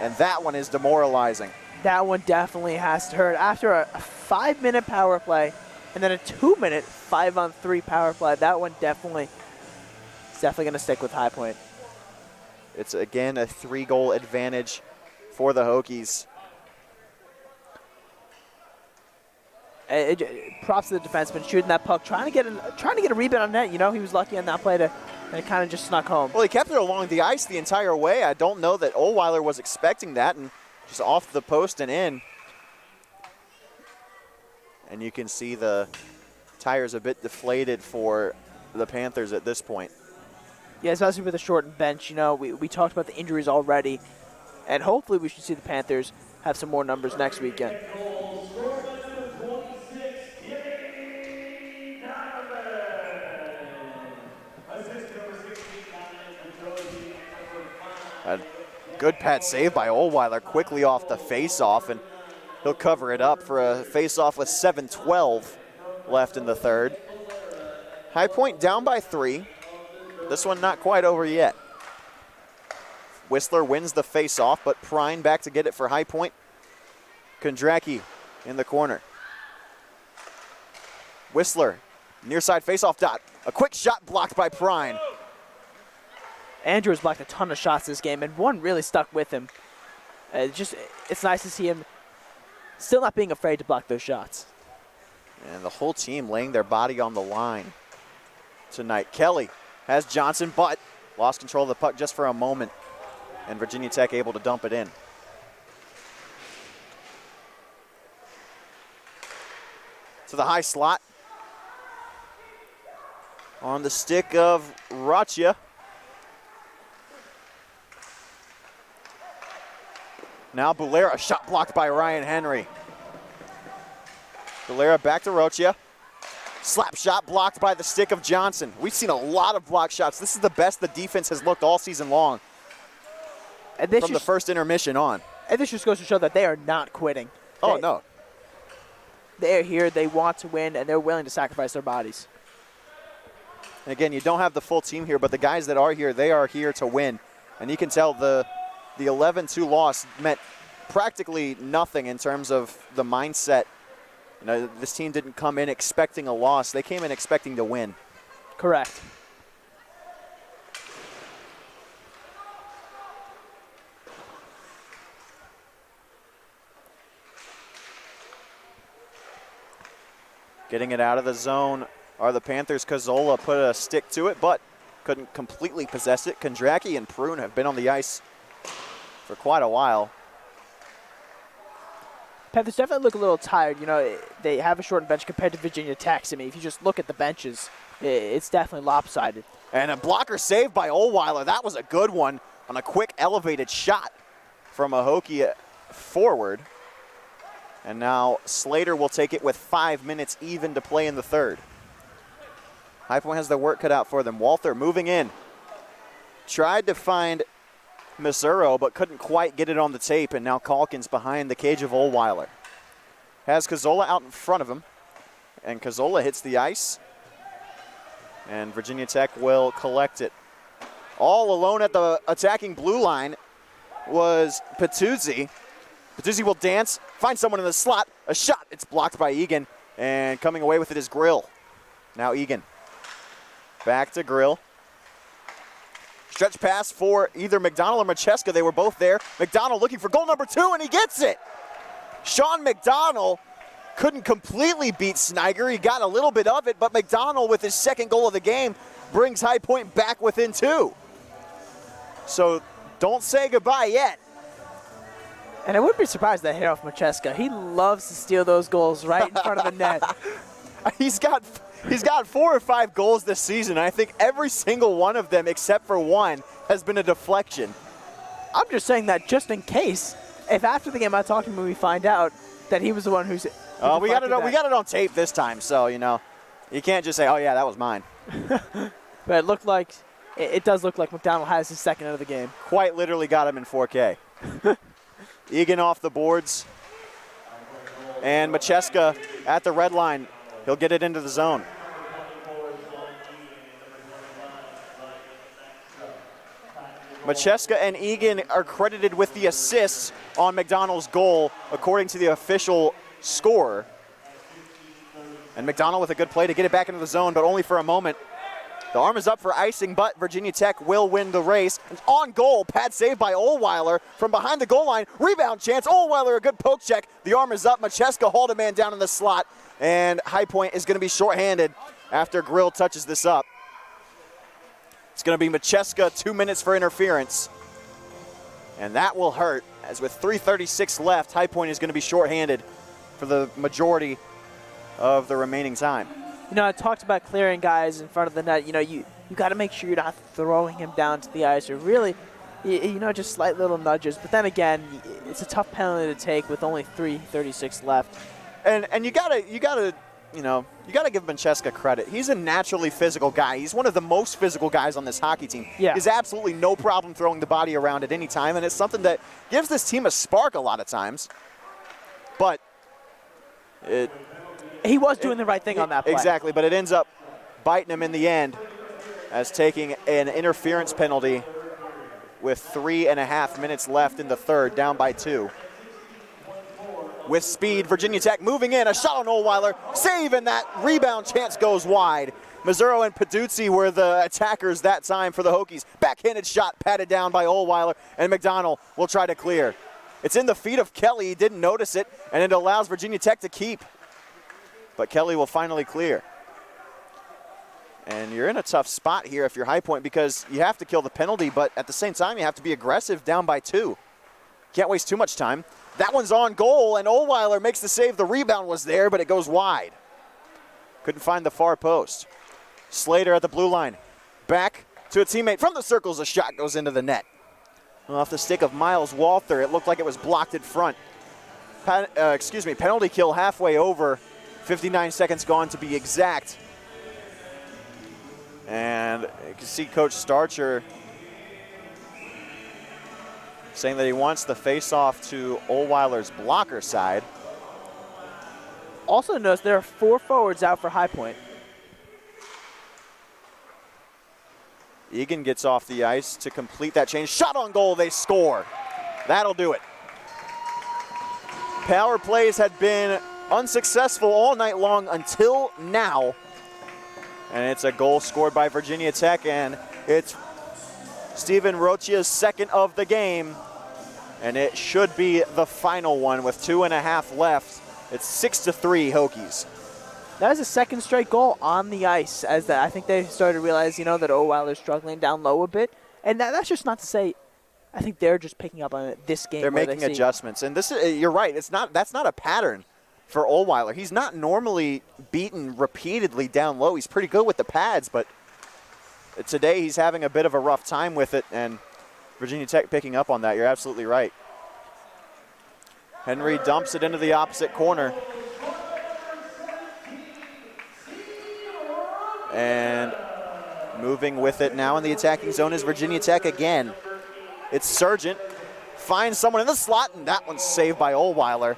And that one is demoralizing. That one definitely has to hurt. After a 5-minute power play and then a 2-minute 5-on-3 power play, that one definitely going to stick with High Point. It's, again, a 3-goal advantage for the Hokies. Props to the defenseman shooting that puck, trying to get a rebound on net. You know, he was lucky on that play and it kind of just snuck home. Well, he kept it along the ice the entire way. I don't know that Ohlweiler was expecting that, and just off the post and in. And you can see the tires a bit deflated for the Panthers at this point. Yeah, especially with a shortened bench. You know, we talked about the injuries already, and hopefully we should see the Panthers have some more numbers next weekend. A good pad save by Ohlweiler, quickly off the face-off, and he'll cover it up for a face-off with 7:12 left in the third. High Point down by 3. This one not quite over yet. Whistler wins the face-off, but Prine back to get it for High Point. Kondracki in the corner. Whistler, near side face-off dot. A quick shot blocked by Prine. Andrew has blocked a ton of shots this game, and one really stuck with him. It's nice to see him still not being afraid to block those shots. And the whole team laying their body on the line tonight. Kelly has Johnson, but lost control of the puck just for a moment, and Virginia Tech able to dump it in. To the high slot. On the stick of Rachia. Now Bulera, shot blocked by Ryan Henry. Bulera back to Rocha. Slap shot blocked by the stick of Johnson. We've seen a lot of block shots. This is the best the defense has looked all season long. And from the first intermission on. And this just goes to show that they are not quitting. No. They are here, they want to win, and they're willing to sacrifice their bodies. And again, you don't have the full team here, but the guys that are here, they are here to win. And you can tell the 11-2 loss meant practically nothing in terms of the mindset. You know, this team didn't come in expecting a loss. They came in expecting to win. Correct. Getting it out of the zone are the Panthers. Cazzola put a stick to it, but couldn't completely possess it. Kondracki and Prune have been on the ice for quite a while. Panthers definitely look a little tired. You know, they have a shortened bench compared to Virginia Tech. I mean, if you just look at the benches, it's definitely lopsided. And a blocker save by Ohlweiler. That was a good one on a quick elevated shot from a Hokie forward. And now Slater will take it with 5 minutes even to play in the third. High Point has their work cut out for them. Walther moving in. Tried to find Missouro, but couldn't quite get it on the tape, and now Calkins behind the cage of Ohlweiler. Has Cazzola out in front of him, and Cazzola hits the ice, and Virginia Tech will collect it. All alone at the attacking blue line was Patuzzi. Patuzzi will dance, find someone in the slot, a shot. It's blocked by Egan, and coming away with it is Grill. Now Egan. Back to Grill. Stretch pass for either McDonald or Macheska. They were both there. McDonald looking for goal number 2, and he gets it. Sean McDonald couldn't completely beat Sniger. He got a little bit of it, but McDonald, with his second goal of the game, brings High Point back within 2. So don't say goodbye yet. And I wouldn't be surprised that hit off Macheska. He loves to steal those goals right in front of the net. He's got 4 or 5 goals this season. I think every single one of them, except for one, has been a deflection. I'm just saying that just in case, if after the game I talk to him and we find out that he was the one who's. We got it on tape this time, so you know, you can't just say, "Oh yeah, that was mine." But it does look like McDonald has his second of the game. Quite literally got him in 4K. Egan off the boards, and Macheska at the red line. He'll get it into the zone. Macheska and Egan are credited with the assists on McDonald's goal, according to the official score. And McDonald with a good play to get it back into the zone, but only for a moment. The arm is up for icing, but Virginia Tech will win the race. And on goal, pad saved by Ohlweiler from behind the goal line. Rebound chance, Ohlweiler, a good poke check. The arm is up, Macheska hauled a man down in the slot. And High Point is going to be shorthanded after Grill touches this up. It's going to be Macheska, 2 minutes for interference. And that will hurt, as with 3:36 left, High Point is going to be shorthanded for the majority of the remaining time. You know, I talked about clearing guys in front of the net. You know, you got to make sure you're not throwing him down to the ice or really, you know, just slight little nudges. But then again, it's a tough penalty to take with only 3:36 left. And you gotta give Macheska credit. He's a naturally physical guy. He's one of the most physical guys on this hockey team. Yeah. He's absolutely no problem throwing the body around at any time, and it's something that gives this team a spark a lot of times. But he was doing the right thing on that play. Exactly, but it ends up biting him in the end as taking an interference penalty with 3.5 minutes left in the third, down by 2. With speed, Virginia Tech moving in, a shot on Ohlweiler, save, and that rebound chance goes wide. Mazzurro and Peduzzi were the attackers that time for the Hokies. Backhanded shot patted down by Ohlweiler, and McDonald will try to clear. It's in the feet of Kelly, he didn't notice it, and it allows Virginia Tech to keep. But Kelly will finally clear. And you're in a tough spot here if you're High Point because you have to kill the penalty, but at the same time you have to be aggressive down by 2. Can't waste too much time. That one's on goal, and Ohlweiler makes the save. The rebound was there, but it goes wide. Couldn't find the far post. Slater at the blue line. Back to a teammate from the circles. A shot goes into the net. Off the stick of Miles Walther, it looked like it was blocked in front. Penalty kill halfway over. 59 seconds gone to be exact. And you can see Coach Starcher saying that he wants the face-off to Ohlweiler's blocker side. Also notice there are 4 forwards out for High Point. Egan gets off the ice to complete that change. Shot on goal, they score. That'll do it. Power plays had been unsuccessful all night long until now. And it's a goal scored by Virginia Tech, and it's Steven Rochia's second of the game. And it should be the final one with 2.5 left. It's 6-3 Hokies. That was a second straight goal on the ice, as I think they started to realize, you know, that Ohlweiler's struggling down low a bit. And that's just not to say, I think they're just picking up on it this game. They're making adjustments. And this is, you're right, that's not a pattern for Ohlweiler. He's not normally beaten repeatedly down low. He's pretty good with the pads, but today he's having a bit of a rough time with it, and Virginia Tech picking up on that. You're absolutely right. Henry dumps it into the opposite corner. And moving with it now in the attacking zone is Virginia Tech again. It's Sargent, finds someone in the slot, and that one's saved by Ohlweiler.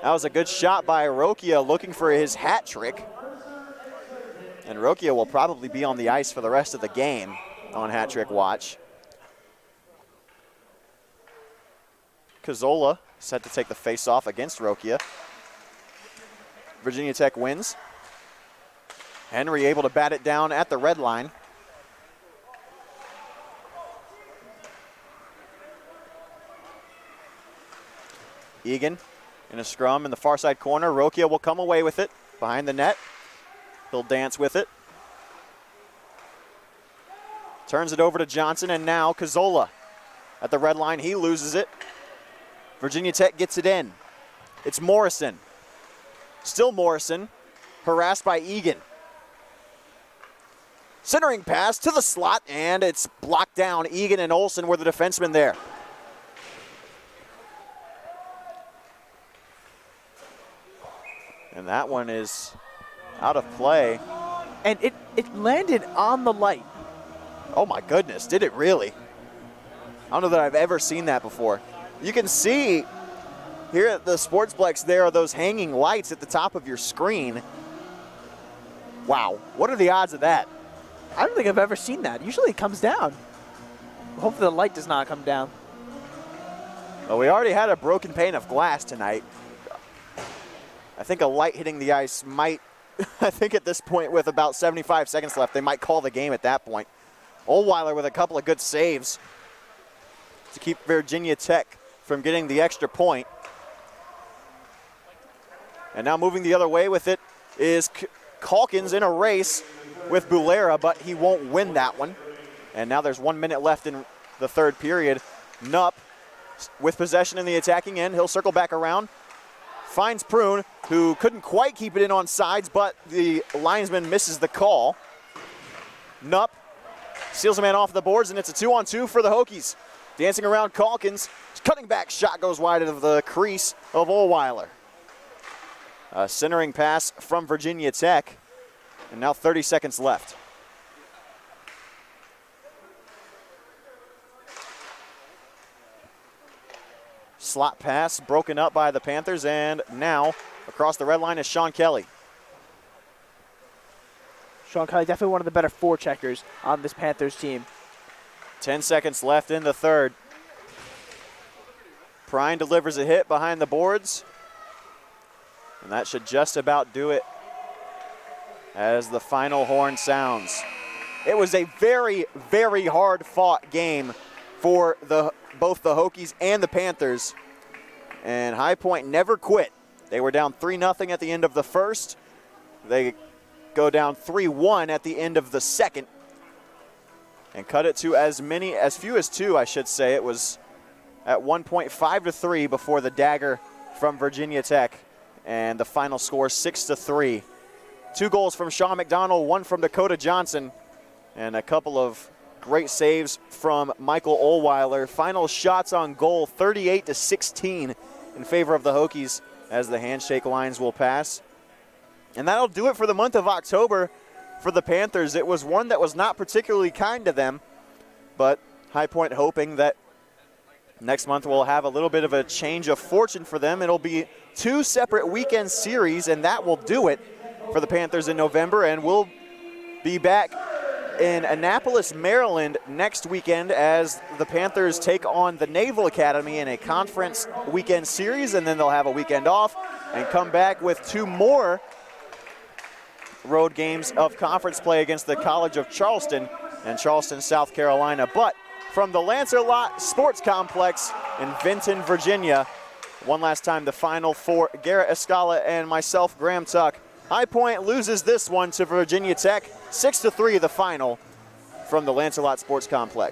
That was a good shot by Rokia looking for his hat trick. And Rokia will probably be on the ice for the rest of the game on hat trick watch. Cazzola set to take the face-off against Rokia. Virginia Tech wins. Henry able to bat it down at the red line. Egan in a scrum in the far side corner. Rokia will come away with it behind the net. He'll dance with it. Turns it over to Johnson, and now Cazzola at the red line. He loses it. Virginia Tech gets it in. It's Morrison. Still Morrison, harassed by Egan. Centering pass to the slot, and it's blocked down. Egan and Olsen were the defensemen there. And that one is out of play. And it landed on the light. Oh my goodness, did it really? I don't know that I've ever seen that before. You can see here at the Sportsplex, there are those hanging lights at the top of your screen. Wow, what are the odds of that? I don't think I've ever seen that. Usually it comes down. Hopefully the light does not come down. Well, we already had a broken pane of glass tonight. I think a light hitting the ice might, I think at this point with about 75 seconds left, they might call the game at that point. Ohlweiler with a couple of good saves to keep Virginia Tech from getting the extra point. And now moving the other way with it is Calkins in a race with Bulera, but he won't win that one. And now there's 1 minute left in the third period. Nupp with possession in the attacking end. He'll circle back around. Finds Prune, who couldn't quite keep it in on sides, but the linesman misses the call. Nupp steals a man off the boards, and it's a 2-on-2 for the Hokies. Dancing around Calkins. Cutting back shot goes wide of the crease of Ohlweiler. A centering pass from Virginia Tech. And now 30 seconds left. Slot pass broken up by the Panthers, and now across the red line is Sean Kelly. Sean Kelly, definitely one of the better forecheckers on this Panthers team. 10 seconds left in the third. Prine delivers a hit behind the boards. And that should just about do it as the final horn sounds. It was a very, very hard-fought game for both the Hokies and the Panthers. And High Point never quit. They were down 3-0 at the end of the first. They go down 3-1 at the end of the second. And cut it to as few as two, I should say. It was at 1.5-3 before the dagger from Virginia Tech. And the final score 6-3. 2 goals from Sean McDonald, 1 from Dakota Johnson, and a couple of great saves from Michael Ohlweiler. Final shots on goal, 38-16 in favor of the Hokies as the handshake lines will pass. And that'll do it for the month of October for the Panthers. It was one that was not particularly kind to them, but High Point hoping that next month we'll have a little bit of a change of fortune for them. It'll be 2 separate weekend series, and that will do it for the Panthers in November. And we'll be back in Annapolis, Maryland next weekend as the Panthers take on the Naval Academy in a conference weekend series, and then they'll have a weekend off and come back with 2 more road games of conference play against the College of Charleston and Charleston, South Carolina. But from the Lancer-Lott Sports Complex in Vinton, Virginia, one last time the final for Garrett Escala and myself, Graham Tuck. High Point loses this one to Virginia Tech, 6-3 the final from the Lancer-Lott Sports Complex.